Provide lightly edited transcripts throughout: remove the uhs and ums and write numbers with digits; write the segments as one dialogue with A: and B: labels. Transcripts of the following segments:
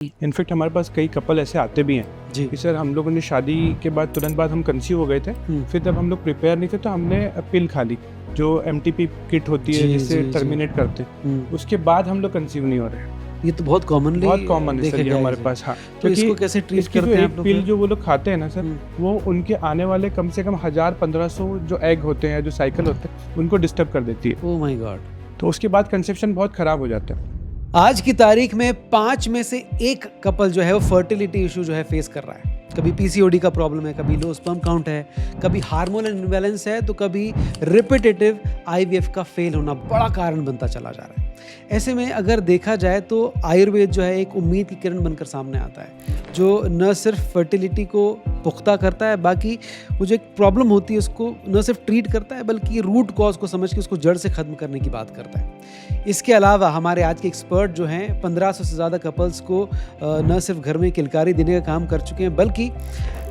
A: In fact हमारे पास कई couple ऐसे आते भी हैं
B: जी।
A: कि सर हम लोगों ने शादी के बाद तुरंत बाद हम कंसीव हो गए थे, फिर जब हम लोग प्रिपेयर नहीं थे तो हमने पिल खा ली जो एमटीपी किट होती है
B: जी,
A: जिससे
B: जी,
A: टर्मिनेट करते हैं, उसके बाद हम लोग कंसीव नहीं हो रहे हैं।
B: ये तो बहुत कॉमनली
A: बहुत कॉमन है
B: देखा
A: सर ये
B: गया है
A: हमारे
B: जी।
A: पास। हाँ,
B: तो इसको कैसे ट्रीट
A: इसकी
B: करते
A: जो
B: हैं
A: एक
B: आप लोग
A: पिल
B: फिर?
A: जो वो लोग खाते हैं ना सर, वो उनके आने वाले कम से कम 1000-1500 जो एग होते हैं, जो साइकिल होते हैं, उनको डिस्टर्ब कर देती है।
B: Oh my God.
A: तो उसके बाद कंसेप्शन बहुत खराब हो जाता है।
B: आज की तारीख में 5 में से 1 कपल जो है वो फर्टिलिटी इशू जो है फेस कर रहा है। कभी पीसीओडी का प्रॉब्लम है, कभी लो स्पर्म काउंट है, कभी हार्मोनल इम्बैलेंस है, तो कभी रिपीटेटिव आईवीएफ का फेल होना बड़ा कारण बनता चला जा रहा है। ऐसे में अगर देखा जाए तो आयुर्वेद जो है एक उम्मीद की किरण बनकर सामने आता है, जो न सिर्फ फर्टिलिटी को पुख्ता करता है, बाकी वो जो एक प्रॉब्लम होती है उसको न सिर्फ ट्रीट करता है बल्कि रूट कॉज को समझ के उसको जड़ से ख़त्म करने की बात करता है। इसके अलावा हमारे आज के एक्सपर्ट जो हैं 1500 से ज़्यादा कपल्स को न सिर्फ घर में किलकारी देने का काम कर चुके हैं, बल्कि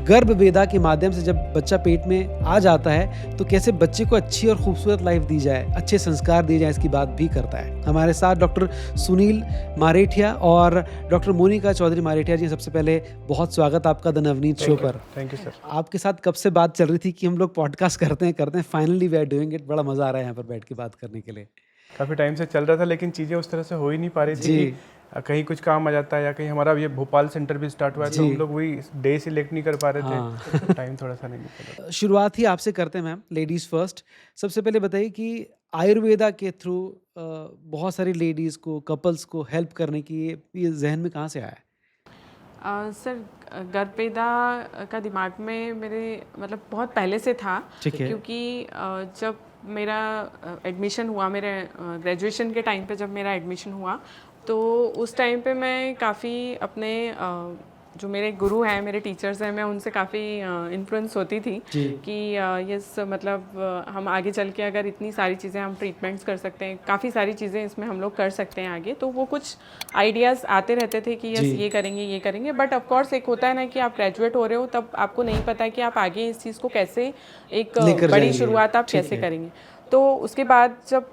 B: गर्भ वेदा के माध्यम से जब बच्चा पेट में आ जाता है तो कैसे बच्चे को अच्छी और खूबसूरत लाइफ दी जाए, अच्छे संस्कार दिए जाए, इसकी बात भी करता है। हमारे साथ डॉक्टर सुनील मारेठिया और डॉक्टर मोनिका चौधरी मारेठिया जी। सबसे पहले बहुत स्वागत आपका द नवनीत शो पर।
A: Thank you sir.
B: आपके साथ कब से बात चल रही थी कि हम लोग पॉडकास्ट करते हैं, finally we are doing it. बड़ा मज़ा आ रहा है यहाँ पर बैठ के बात करने के लिए।
A: काफ़ी टाइम से चल रहा था लेकिन चीज़ें उस तरह से हो ही नहीं पा रही थी
B: जी।
A: कि कहीं कुछ काम आ जाता है या कहीं हमारा ये भोपाल सेंटर भी स्टार्ट हुआ है तो
B: जी।
A: हम लोग वही डे सिलेक्ट नहीं कर पा रहे
B: हाँ।
A: थे। टाइम थोड़ा सा नहीं निकल रहा।
B: शुरुआत ही आपसे करते हैं मैम, लेडीज़ फर्स्ट। सबसे पहले बताइए कि आयुर्वेदा के थ्रू बहुत सारी लेडीज़ को, कपल्स को हेल्प करने की ये ज़हन में कहाँ से आया है?
C: सर गर्भवेदा का दिमाग में मेरे मतलब बहुत पहले से था।
B: ठीक है।
C: क्योंकि जब मेरा एडमिशन हुआ, मेरे ग्रेजुएशन के टाइम पे जब मेरा एडमिशन हुआ तो उस टाइम पे मैं काफ़ी अपने जो मेरे गुरु हैं, मेरे टीचर्स हैं, मैं उनसे काफ़ी इन्फ्लुएंस होती थी
B: जी।
C: कि यस मतलब हम आगे चल के अगर इतनी सारी चीज़ें हम ट्रीटमेंट्स कर सकते हैं, काफ़ी सारी चीज़ें इसमें हम लोग कर सकते हैं आगे। तो वो कुछ आइडियाज़ आते रहते थे कि यस
B: जी।
C: ये करेंगे। बट ऑफ कोर्स एक होता है ना कि आप ग्रेजुएट हो रहे हो तब आपको नहीं पता है कि आप आगे इस चीज़ को कैसे एक
B: लेकर
C: बड़ी
B: जाएंगे।
C: शुरुआत आप
B: ठीक
C: कैसे
B: है।
C: करेंगे। तो उसके बाद जब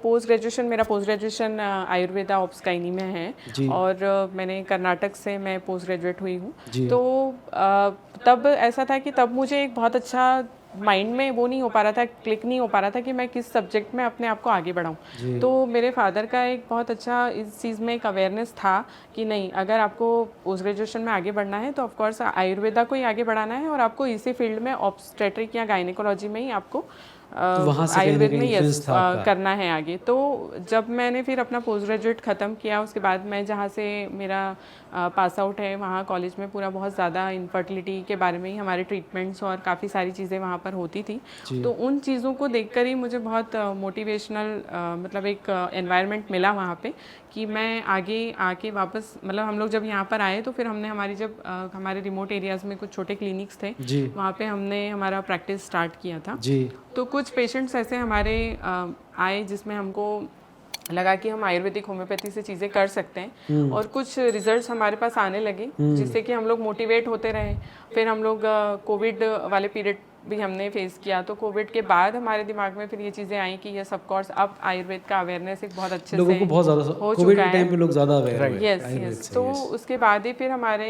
C: मेरा पोस्ट ग्रेजुएशन आयुर्वेदा ऑब्स्काइनी में है
B: जी।
C: और मैंने कर्नाटक से मैं पोस्ट ग्रेजुएट हुई हूँ।
B: जी।
C: तो तब ऐसा था कि तब मुझे एक बहुत अच्छा माइंड में वो नहीं हो पा रहा था, क्लिक नहीं हो पा रहा था कि मैं किस सब्जेक्ट में अपने आप को आगे बढ़ाऊँ।
B: जी।
C: तो मेरे फादर का एक बहुत अच्छा इस चीज़ में एक अवेयरनेस था कि नहीं, अगर आपको पोस्ट ग्रेजुएशन में आगे बढ़ना है तो ऑफकोर्स आयुर्वेदा को ही आगे बढ़ाना है और आपको इसी फील्ड में ऑब्स्टेट्रिक या गायनेकोलॉजी में ही आपको
B: तो वहाँ से कहीं ना
C: आयुर्वेद
B: कहीं
C: में
B: influence था आपका।
C: करना है आगे। तो जब मैंने फिर अपना पोस्ट ग्रेजुएट ख़त्म किया उसके बाद मैं जहाँ से मेरा पास आउट है वहाँ कॉलेज में पूरा बहुत ज़्यादा इनफर्टिलिटी के बारे में ही हमारे ट्रीटमेंट्स और काफ़ी सारी चीज़ें वहाँ पर होती थी।
B: जी।
C: तो उन चीज़ों को देखकर ही मुझे बहुत मोटिवेशनल मतलब एक एनवायरनमेंट मिला वहाँ पे कि मैं आगे आके वापस मतलब हम लोग जब यहाँ पर आए तो फिर हमने हमारी जब हमारे रिमोट एरियाज़ में कुछ छोटे क्लिनिक्स थे,
B: जी।
C: वहाँ पे हमने हमारा प्रैक्टिस स्टार्ट किया था।
B: जी।
C: तो कुछ पेशेंट्स ऐसे हमारे आए जिसमें हमको लगा कि हम आयुर्वेदिक होम्योपैथी से चीज़ें कर सकते हैं और कुछ रिजल्ट्स हमारे पास आने लगे जिससे कि हम लोग मोटिवेट होते रहे। फिर हम लोग कोविड वाले पीरियड भी हमने फेस किया। तो कोविड के बाद हमारे दिमाग में फिर ये चीज़ें आई कि यस ऑफ कोर्स अब आयुर्वेद का अवेयरनेस एक बहुत अच्छे
B: लोगों
C: से
B: को बहुत ज़्यादा
C: हो
B: कोविड
C: चुका
B: के टाइम
C: है।
B: पे लोग ज़्यादा अवेयर हुए
C: यस
B: आयुर्वेद
C: यस।
B: से।
C: तो
B: yes।
C: उसके बाद ही फिर हमारे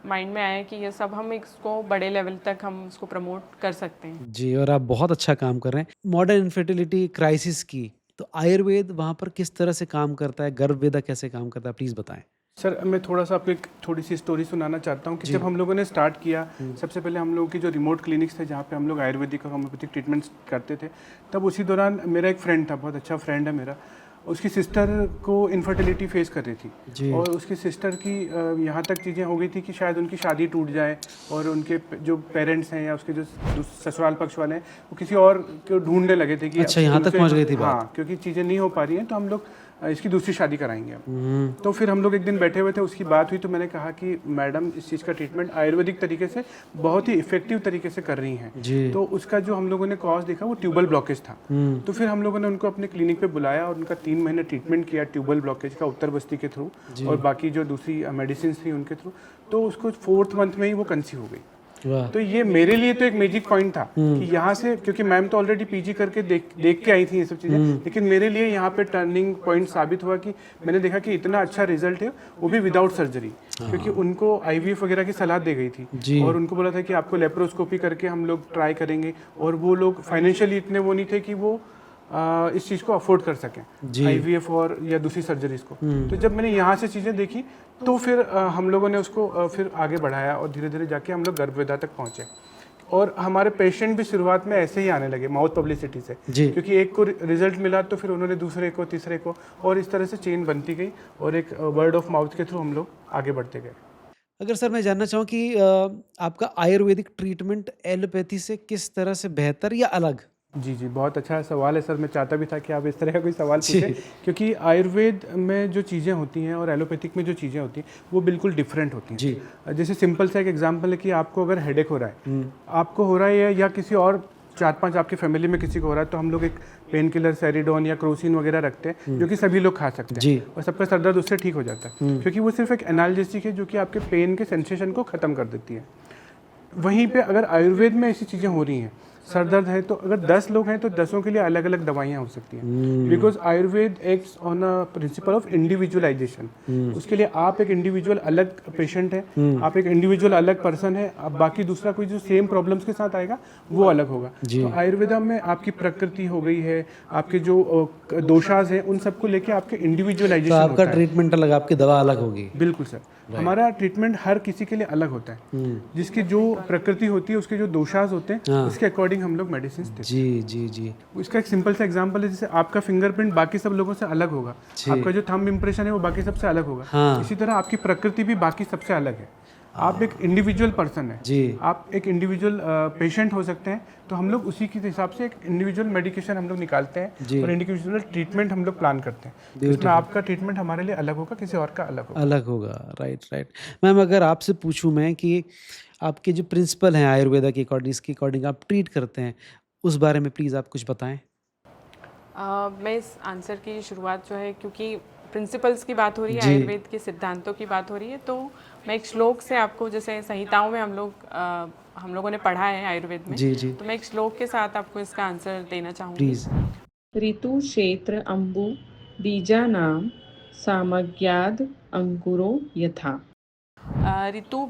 C: माइंड में आया कि ये सब हम इसको बड़े लेवल तक हम इसको प्रमोट कर सकते हैं।
B: जी, और आप बहुत अच्छा काम कर रहे हैं। मॉडर्न इनफर्टिलिटी क्राइसिस की तो आयुर्वेद वहाँ पर किस तरह से काम करता है, गर्भवेदा कैसे काम करता है, प्लीज़ बताएं।
A: सर मैं थोड़ा सा आपको एक थोड़ी सी स्टोरी सुनाना चाहता हूँ कि जब हम लोगों ने स्टार्ट किया, सबसे पहले हम लोगों की जो रिमोट क्लिनिक्स थे जहाँ पे हम लोग आयुर्वेदिक और होम्योपैथिक ट्रीटमेंट्स करते थे, तब उसी दौरान मेरा एक फ्रेंड था, बहुत अच्छा फ्रेंड है मेरा, उसकी सिस्टर को इनफर्टिलिटी फेस कर रही
B: जी।
A: थी और उसकी सिस्टर की यहाँ तक चीज़ें हो गई थी कि शायद उनकी शादी टूट जाए और उनके जो पेरेंट्स हैं या उसके जो ससुराल पक्ष वाले हैं वो किसी और को ढूंढने लगे थे कि
B: अच्छा, यहाँ तक पहुँच गई थी बात।
A: हाँ, क्योंकि चीज़ें नहीं हो पा रही हैं तो हम लोग इसकी दूसरी शादी कराएंगे हम। तो फिर हम लोग एक दिन बैठे हुए थे, उसकी बात हुई तो मैंने कहा कि मैडम इस चीज़ का ट्रीटमेंट आयुर्वेदिक तरीके से बहुत ही इफेक्टिव तरीके से कर रही हैं।
B: जी।
A: तो उसका जो हम लोगों ने कॉज देखा वो ट्यूबल ब्लॉकेज था। तो फिर हम लोगों ने उनको अपने क्लिनिक पे बुलाया और उनका 3 महीने ट्रीटमेंट किया ट्यूबल ब्लॉकेज का उत्तर बस्ती के थ्रू और बाकी जो दूसरी मेडिसिन थी उनके थ्रू। तो उसको 4th मंथ में ही वो कंसीव हो गई।
B: वाह।
A: तो ये मेरे लिए तो एक मैजिक पॉइंट था कि यहाँ से, क्योंकि मैम तो ऑलरेडी पीजी करके देख के आई थी ये सब चीज़ें, लेकिन मेरे लिए यहाँ पे टर्निंग पॉइंट साबित हुआ कि मैंने देखा कि इतना अच्छा रिजल्ट है, वो भी विदाउट सर्जरी, क्योंकि उनको आईवीएफ वगैरह की सलाह दी गई थी और उनको बोला था कि आपको लेप्रोस्कोपी करके हम लोग ट्राई करेंगे, और वो लोग फाइनेंशियली इतने वो नहीं थे कि वो इस चीज़ को अफोर्ड कर सकें, आईवीएफ और या दूसरी सर्जरीज को। तो जब मैंने यहाँ से चीज़ें देखी तो फिर हम लोगों ने उसको फिर आगे बढ़ाया और धीरे धीरे जाके हम लोग गर्भवेदा तक पहुँचे। और हमारे पेशेंट भी शुरुआत में ऐसे ही आने लगे माउथ पब्लिसिटी से, क्योंकि एक को रिजल्ट मिला तो फिर उन्होंने दूसरे को, तीसरे को, और इस तरह से चेन बनती गई और एक वर्ड ऑफ माउथ के थ्रू हम लोग आगे बढ़ते गए।
B: अगर सर मैं जानना चाहूँ कि आपका आयुर्वेदिक ट्रीटमेंट एलोपैथी से किस तरह से बेहतर या अलग?
A: जी जी, बहुत अच्छा सवाल है सर। मैं चाहता भी था कि आप इस तरह का कोई सवाल पूछें, क्योंकि आयुर्वेद में जो चीज़ें होती हैं और एलोपैथिक में जो चीज़ें होती हैं वो बिल्कुल डिफरेंट होती हैं।
B: जी।
A: जैसे सिंपल सा एक एग्जांपल है कि आपको अगर हेडेक हो रहा है, आपको हो रहा है या किसी और 4-5 आपकी फैमिली में किसी को हो रहा है, तो हम लोग एक पेन किलर सेरिडोन या क्रोसिन वगैरह रखते हैं जो कि सभी लोग खा सकते हैं और सबका सर दर्द उससे ठीक हो जाता है, क्योंकि वो सिर्फ एक एनाल्जेसिक है जो कि आपके पेन के सेंसेशन को ख़त्म कर देती है। वहीं पे अगर आयुर्वेद में ऐसी चीज़ें हो रही हैं, सर दर्द है, तो अगर 10 लोग हैं तो 10 के लिए अलग अलग दवाइयाँ हो सकती हैं, because Ayurveda acts on a principle of individualisation. उसके लिए आप एक इंडिविजुअल अलग पेशेंट है, आप एक इंडिविजुअल अलग पर्सन है, अब बाकी दूसरा कोई जो सेम प्रॉब्लम्स के साथ आएगा वो अलग होगा। तो आयुर्वेदा में आपकी प्रकृति हो गई है, आपके जो दोषाज हैं उन सबको लेके आपके इंडिविजुअलाइजेशन,
B: तो आपका ट्रीटमेंट अलग, आपकी दवा अलग होगी।
A: बिल्कुल सर, हमारा ट्रीटमेंट हर किसी के लिए अलग होता है, जिसकी जो प्रकृति होती है, उसके जो दोषाज होते हैं उसके अकॉर्डिंग हम लोग मेडिसिन देते हैं।
B: जी जी जी।
A: इसका एक सिंपल सा एग्जांपल है, जैसे आपका फिंगरप्रिंट बाकी सब लोगों से अलग होगा, आपका जो थंब इंप्रेशन है वो बाकी सबसे अलग होगा, इसी तरह आपकी प्रकृति भी बाकी सबसे अलग है। आप एक इंडिविजुअल पर्सन है जी, आप एक इंडिविजुअल पेशेंट हो सकते हैं, तो हम लोग उसी के हिसाब से एक इंडिविजुअल मेडिकेशन हम लोग निकालते हैं और इंडिविजुअल ट्रीटमेंट हम लोग प्लान करते हैं, जिसमें आपका ट्रीटमेंट हमारे लिए अलग होगा, किसी और का अलग होगा।
B: Right right. मैम अगर आपसे पूछूं मैं कि आपके जो प्रिंसिपल हैं आयुर्वेदा के अकॉर्डिंग, इसके अकॉर्डिंग आप ट्रीट करते हैं, उस बारे में प्लीज़ आप कुछ बताएं।
C: मैं इस आंसर की शुरुआत जो है, क्योंकि प्रिंसिपल्स की बात हो रही है, आयुर्वेद के सिद्धांतों की बात हो रही है, तो मैं एक श्लोक से आपको, जैसे संहिताओं में हम लोगों ने पढ़ा है आयुर्वेद में,
B: जी जी,
C: तो मैं एक श्लोक के साथ आपको इसका आंसर देना चाहूँगी।
B: प्लीज़।
C: ऋतु क्षेत्र अम्बु बीजानाम सामग्याद अंकुरो यथा। ऋतु,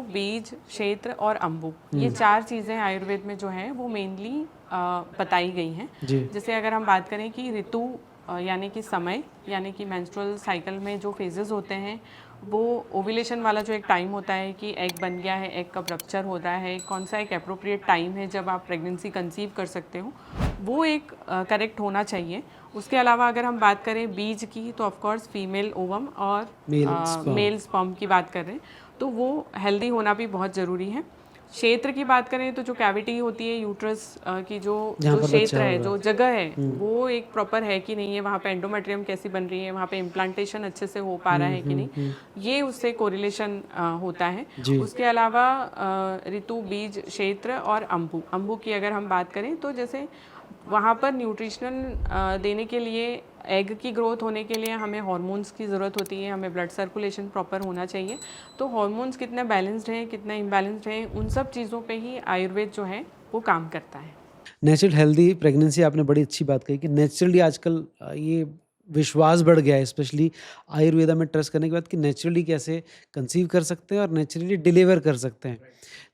C: बीज, क्षेत्र और अम्बु, ये 4 चीज़ें आयुर्वेद में जो हैं वो मेनली बताई गई हैं। जैसे अगर हम बात करें कि ऋतु यानी कि समय, यानी कि मेंस्ट्रुअल साइकिल में जो फेजेस होते हैं, वो ओव्यूलेशन वाला जो एक टाइम होता है कि एग बन गया है, एग कब रप्चर हो रहा है, कौन सा एक अप्रोप्रिएट टाइम है जब आप प्रेगनेंसी कंसीव कर सकते हो, वो एक करेक्ट होना चाहिए। उसके अलावा अगर हम बात करें बीज की, तो ऑफ कोर्स फीमेल ओवम और मेल स्पर्म की बात कर रहे हैं, तो वो हेल्दी होना भी बहुत ज़रूरी है। क्षेत्र की बात करें तो जो कैविटी होती है यूट्रस की, जो क्षेत्र है, जो जगह है, वो एक प्रॉपर है कि नहीं है, वहाँ पे एंडोमेट्रियम कैसी बन रही है, वहाँ पे इम्प्लांटेशन अच्छे से हो पा रहा है कि नहीं, ये उससे कोरिलेशन होता है। उसके अलावा ऋतु, बीज, क्षेत्र और अम्बु की अगर हम बात करें, तो जैसे वहाँ पर न्यूट्रिशनल देने के लिए, एग की ग्रोथ होने के लिए हमें हार्मोन्स की ज़रूरत होती है, हमें ब्लड सर्कुलेशन प्रॉपर होना चाहिए। तो हार्मोन्स कितने बैलेंस्ड हैं, कितने इम्बैलेंस्ड हैं, उन सब चीज़ों पे ही आयुर्वेद जो है वो काम करता है।
B: नेचुरल हेल्दी प्रेगनेंसी, आपने बड़ी अच्छी बात कही कि नेचुरली आजकल ये विश्वास बढ़ गया है, स्पेशली आयुर्वेदा में ट्रस्ट करने के बाद, कि नेचुरली कैसे कंसीव कर सकते हैं और नेचुरली डिलीवर कर सकते हैं।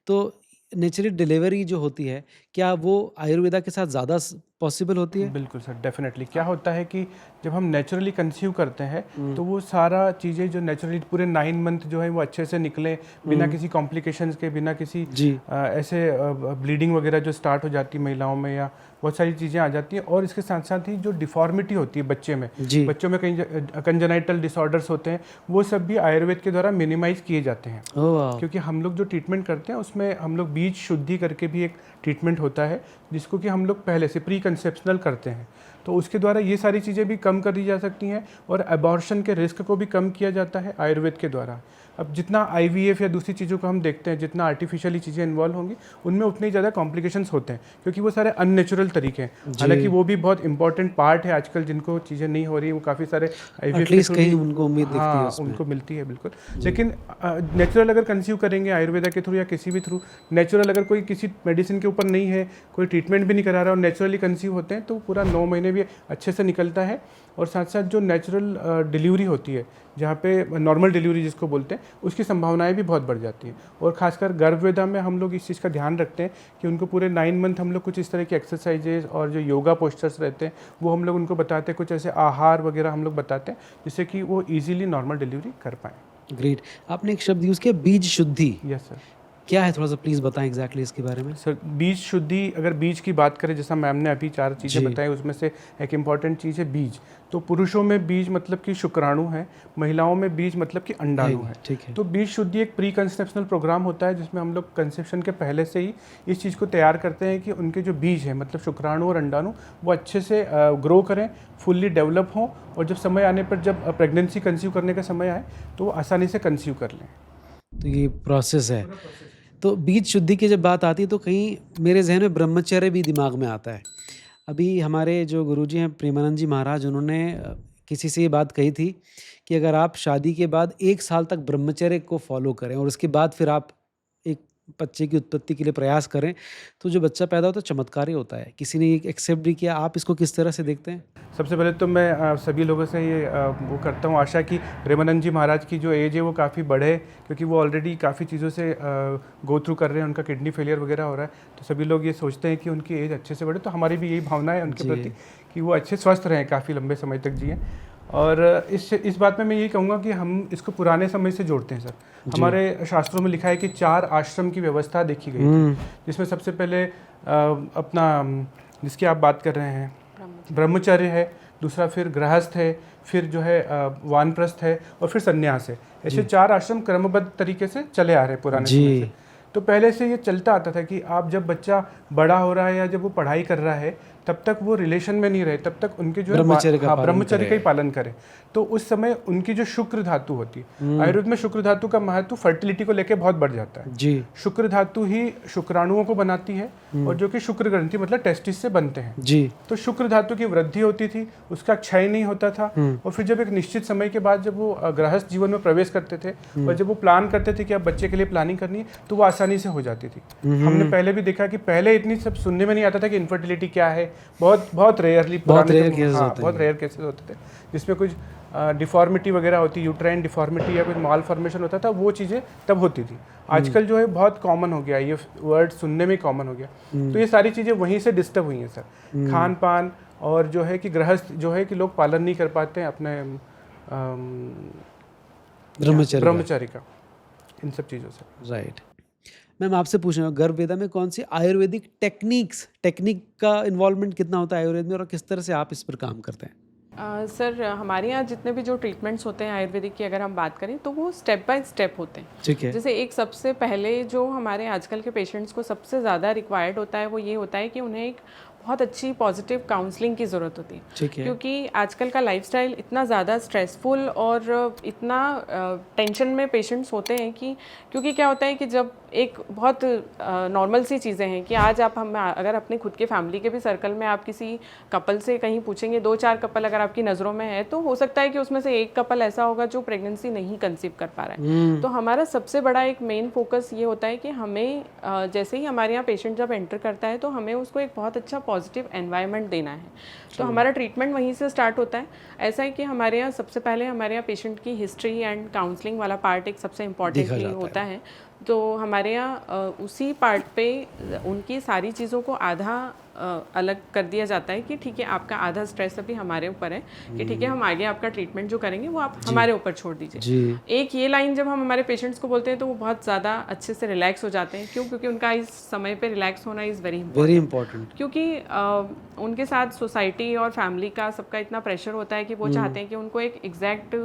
B: तो नेचुरली डिलीवरी जो होती है, क्या वो आयुर्वेदा के साथ ज़्यादा पॉसिबल होती है?
A: बिल्कुल सर, डेफिनेटली। क्या होता है कि जब हम नेचुरली कंसीव करते हैं तो वो सारा चीज़ें जो नेचुरली पूरे 9 मंथ जो है वो अच्छे से निकले, बिना किसी कॉम्प्लिकेशंस के, बिना किसी ऐसे ब्लीडिंग वगैरह जो स्टार्ट हो जाती है महिलाओं में, या बहुत सारी चीज़ें आ जाती हैं। और इसके साथ साथ ही जो डिफॉर्मिटी होती है बच्चों में कहीं कंजेनाइटल डिसऑर्डर्स होते हैं, वो सब भी आयुर्वेद के द्वारा मिनिमाइज किए जाते हैं। क्योंकि हम लोग जो ट्रीटमेंट करते हैं उसमें हम लोग बीज शुद्धि करके भी एक ट्रीटमेंट होता है, जिसको कि हम लोग पहले से प्री कंसेप्शनल करते हैं। तो उसके द्वारा ये सारी चीज़ें भी कम कर दी जा सकती हैं और अबॉर्शन के रिस्क को भी कम किया जाता है आयुर्वेद के द्वारा। अब जितना IVF या दूसरी चीज़ों को हम देखते हैं, जितना आर्टिफिशियली चीज़ें इन्वॉल्व होंगी उनमें उतने ही ज़्यादा कॉम्प्लिकेशंस होते हैं, क्योंकि वो सारे अननेचुरल तरीके हैं। हालांकि वो भी बहुत इंपॉर्टेंट पार्ट है आजकल, जिनको चीज़ें नहीं हो रही वो काफ़ी सारे IVF के थ्रू
B: कहीं उनको उम्मीद दिखती है उसमें।
A: उनको मिलती है बिल्कुल। लेकिन नेचुरल अगर कंसीव करेंगे आयुर्वेदा के थ्रू या किसी भी थ्रू, नेचुरल अगर कोई किसी मेडिसिन के ऊपर नहीं है, कोई ट्रीटमेंट भी नहीं करा रहा और नेचुरली कंसीव होते हैं, तो पूरा 9 महीने भी अच्छे से निकलता है। और साथ साथ जो नेचुरल डिलीवरी होती है, जहाँ पे नॉर्मल डिलीवरी जिसको बोलते हैं, उसकी संभावनाएं भी बहुत बढ़ जाती हैं। और खासकर गर्भवेदा में हम लोग इस चीज़ का ध्यान रखते हैं कि उनको पूरे 9 मंथ हम लोग कुछ इस तरह की एक्सरसाइजेज और जो योगा पोस्चर्स रहते हैं वो हम लोग उनको बताते हैं, कुछ ऐसे आहार वगैरह हम लोग बताते हैं जिससे कि वो ईजिली नॉर्मल डिलीवरी कर पाएँ।
B: ग्रेट। आपने एक शब्द यूज़ किया, बीज शुद्धि।
A: Yes sir.
B: क्या है, थोड़ा सा प्लीज़ बताएं एग्जैक्टली इसके बारे में।
A: सर बीज शुद्धि, अगर बीज की बात करें, जैसा मैम ने अभी 4 चीज़ें बताई, उसमें से एक इम्पॉर्टेंट चीज़ है बीज। तो पुरुषों में बीज मतलब कि शुक्राणु है, महिलाओं में बीज मतलब कि अंडाणु है।
B: ठीक है।
A: तो बीज शुद्धि एक प्री कंसेप्शनल प्रोग्राम होता है जिसमें हम लोग कंसेप्शन के पहले से ही इस चीज़ को तैयार करते हैं कि उनके जो बीज हैं, मतलब शुक्राणु और अंडाणु, वो अच्छे से ग्रो करें, फुल्ली डेवलप हों, और जब समय आने पर, जब प्रेगनेंसी कंसीव करने का समय आए, तो वो आसानी से कंसीव कर लें।
B: तो ये प्रोसेस है। तो बीज शुद्धि की जब बात आती है तो कहीं मेरे जहन में ब्रह्मचर्य भी दिमाग में आता है। अभी हमारे जो गुरुजी हैं प्रेमानंद जी महाराज, उन्होंने किसी से ये बात कही थी कि अगर आप शादी के बाद 1 साल तक ब्रह्मचर्य को फॉलो करें और उसके बाद फिर आप एक बच्चे की उत्पत्ति के लिए प्रयास करें, तो जो बच्चा पैदा होता है चमत्कार ही होता है। किसी ने ये एक्सेप्ट भी किया। आप इसको किस तरह से देखते हैं?
A: सबसे पहले तो मैं सभी लोगों से ये वो करता हूँ आशा कि प्रेमानंद जी महाराज की जो एज है वो काफ़ी बढ़े, क्योंकि वो ऑलरेडी काफ़ी चीज़ों से गो थ्रू कर रहे हैं, उनका किडनी फेलियर वगैरह हो रहा है। तो सभी लोग ये सोचते हैं कि उनकी एज अच्छे से बढ़े, तो हमारी भी यही भावना है उनके प्रति कि वो अच्छे स्वस्थ रहें, काफ़ी लंबे समय तक जिए। और इस बात में मैं यही कहूँगा कि हम इसको पुराने समय से जोड़ते हैं सर। हमारे शास्त्रों में लिखा है कि 4 आश्रम की व्यवस्था देखी गई थी, जिसमें सबसे पहले अपना जिसकी आप बात कर रहे हैं ब्रह्मचर्य है, दूसरा फिर गृहस्थ है, फिर जो है वानप्रस्थ है, और फिर संन्यास है। ऐसे 4 आश्रम क्रमबद्ध तरीके से चले आ रहे हैं पुराने समय से। तो पहले से ये चलता आता था कि आप जब बच्चा बड़ा हो रहा है या जब वो पढ़ाई कर रहा है, तब तक वो रिलेशन में नहीं रहे, तब तक उनके जो ब्रह्मचर्य का ही पालन करें। तो उस समय उनकी जो शुक्र धातु होती है, आयुर्वेद में शुक्र धातु का महत्व फर्टिलिटी को लेकर बहुत बढ़ जाता है जी। शुक्र धातु ही शुक्राणुओं को बनाती है, और जो कि शुक्र ग्रंथि मतलब टेस्टिस से बनते हैं जी। तो शुक्र धातु की वृद्धि होती थी, उसका क्षय नहीं होता था। और फिर जब एक निश्चित समय के बाद जब वो गृहस्थ जीवन में प्रवेश करते थे, और जब वो प्लान करते थे कि अब बच्चे के लिए प्लानिंग करनी है, तो वो आसानी से हो जाती थी। हमने पहले भी देखा कि पहले इतनी सब सुनने में नहीं आता था कि इनफर्टिलिटी क्या है, बहुत रेयर केसेस होते थे जिसमें कुछ डिफॉर्मिटी वगैरह होती, यूट्राइन डिफॉर्मिटी या कुछ माल फॉर्मेशन होता था, वो चीज़ें तब होती थी। आजकल जो है बहुत कॉमन हो गया, ये वर्ड सुनने में कॉमन हो गया। तो ये सारी चीज़ें वहीं से डिस्टर्ब हुई हैं सर। खान पान और जो है कि गृहस्थ जो है कि लोग पालन नहीं कर पाते हैं अपने ब्रह्मचर्य का, इन सब चीज़ों से।
B: राइट। मैम आपसे पूछ रहा हूँ, गर्भवेदा में कौन सी आयुर्वेदिक टेक्निक का इन्वॉल्वमेंट कितना होता है आयुर्वेद में, और किस तरह से आप इस पर काम करते हैं?
C: सर हमारे यहाँ जितने भी जो ट्रीटमेंट्स होते हैं आयुर्वेदिक की अगर हम बात करें तो वो स्टेप बाय स्टेप होते हैं। ठीक है। जैसे एक सबसे पहले जो हमारे आजकल के पेशेंट्स को सबसे ज़्यादा रिक्वायर्ड होता है वो ये होता है कि उन्हें एक बहुत अच्छी पॉजिटिव काउंसलिंग की ज़रूरत होती है। ठीक है। क्योंकि आजकल का लाइफस्टाइल इतना ज़्यादा स्ट्रेसफुल और इतना टेंशन में पेशेंट्स होते हैं कि क्योंकि क्या होता है कि जब एक बहुत नॉर्मल सी चीज़ें हैं कि आज आप हम अगर अपने खुद के फैमिली के भी सर्कल में आप किसी कपल से कहीं पूछेंगे, 2-4 कपल अगर आपकी नज़रों में है तो हो सकता है कि उसमें से एक कपल ऐसा होगा जो प्रेगनेंसी नहीं कंसीव कर पा रहा है। तो हमारा सबसे बड़ा एक मेन फोकस ये होता है कि हमें जैसे ही हमारे यहाँ पेशेंट जब एंटर करता है तो हमें उसको एक बहुत अच्छा पॉजिटिव एनवायरनमेंट देना है। तो हमारा ट्रीटमेंट वहीं से स्टार्ट होता है। ऐसा है कि हमारे यहाँ सबसे पहले हमारे यहाँ पेशेंट की हिस्ट्री एंड काउंसलिंग वाला पार्ट एक सबसे इम्पॉर्टेंटली होता है। तो हमारे यहाँ उसी पार्ट पे उनकी सारी चीज़ों को आधा अलग कर दिया जाता है कि ठीक है आपका आधा स्ट्रेस अभी हमारे ऊपर है कि ठीक है हम आगे आपका ट्रीटमेंट जो करेंगे वो आप हमारे ऊपर छोड़ दीजिए। एक ये लाइन जब हम हमारे पेशेंट्स को बोलते हैं तो वो बहुत ज़्यादा अच्छे से रिलैक्स हो जाते हैं। क्यों? क्योंकि उनका इस समय पे रिलैक्स होना इज़ वेरी इंपॉर्टेंट। क्योंकि उनके साथ सोसाइटी और फैमिली का सबका इतना प्रेशर होता है कि वो चाहते हैं कि उनको एक एग्जैक्ट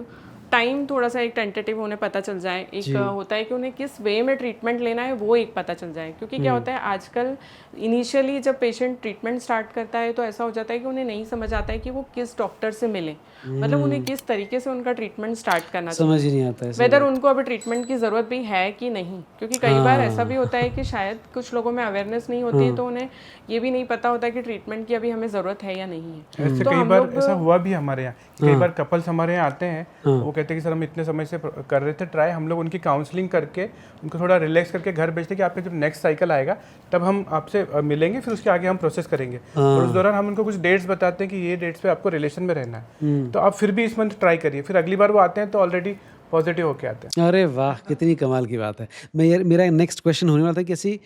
C: टाइम थोड़ा सा एक टेंटेटिव उन्हें पता चल जाए, एक होता है कि उन्हें किस वे में ट्रीटमेंट लेना है वो एक पता चल जाए, क्योंकि क्या होता है आजकल इनिशियली जब पेशेंट ट्रीटमेंट स्टार्ट करता है तो ऐसा हो जाता है कि उन्हें नहीं समझ आता है कि वो किस डॉक्टर से मिले, मतलब उन्हें किस तरीके से उनका ट्रीटमेंट स्टार्ट करना चाहिए,
B: समझ ही नहीं आता है
C: वेदर उनको अभी ट्रीटमेंट की ज़रूरत भी है कि नहीं, क्योंकि कई बार ऐसा भी होता है कि शायद कुछ लोगों में अवेयरनेस नहीं होती है तो उन्हें ये भी नहीं पता होता कि ट्रीटमेंट की अभी हमें ज़रूरत है या नहीं है।
A: ऐसे कई बार ऐसा हुआ भी हमारे यहाँ, कई बार कपल्स हमारे यहाँ आते हैं, वो कहते हैं कि सर हम इतने समय से कर रहे थे ट्राई, हम लोग उनकी काउंसलिंग करके उनको थोड़ा रिलैक्स करके घर भेजते कि आपका जब नेक्स्ट साइकिल आएगा तब हम आपसे मिलेंगे, फिर उसके आगे हम प्रोसेस करेंगे, और उस दौरान हम उनको कुछ डेट्स बताते हैं कि ये डेट्स पे आपको रिलेशन में रहना है, तो आप फिर भी इस मंथ ट्राई करिए, फिर अगली बार वो आते हैं तो ऑलरेडी पॉजिटिव होके आते हैं।
B: अरे वाह, कितनी कमाल की बात है। मैं यार, मेरा नेक्स्ट क्वेश्चन होने वाला था कि ऐसी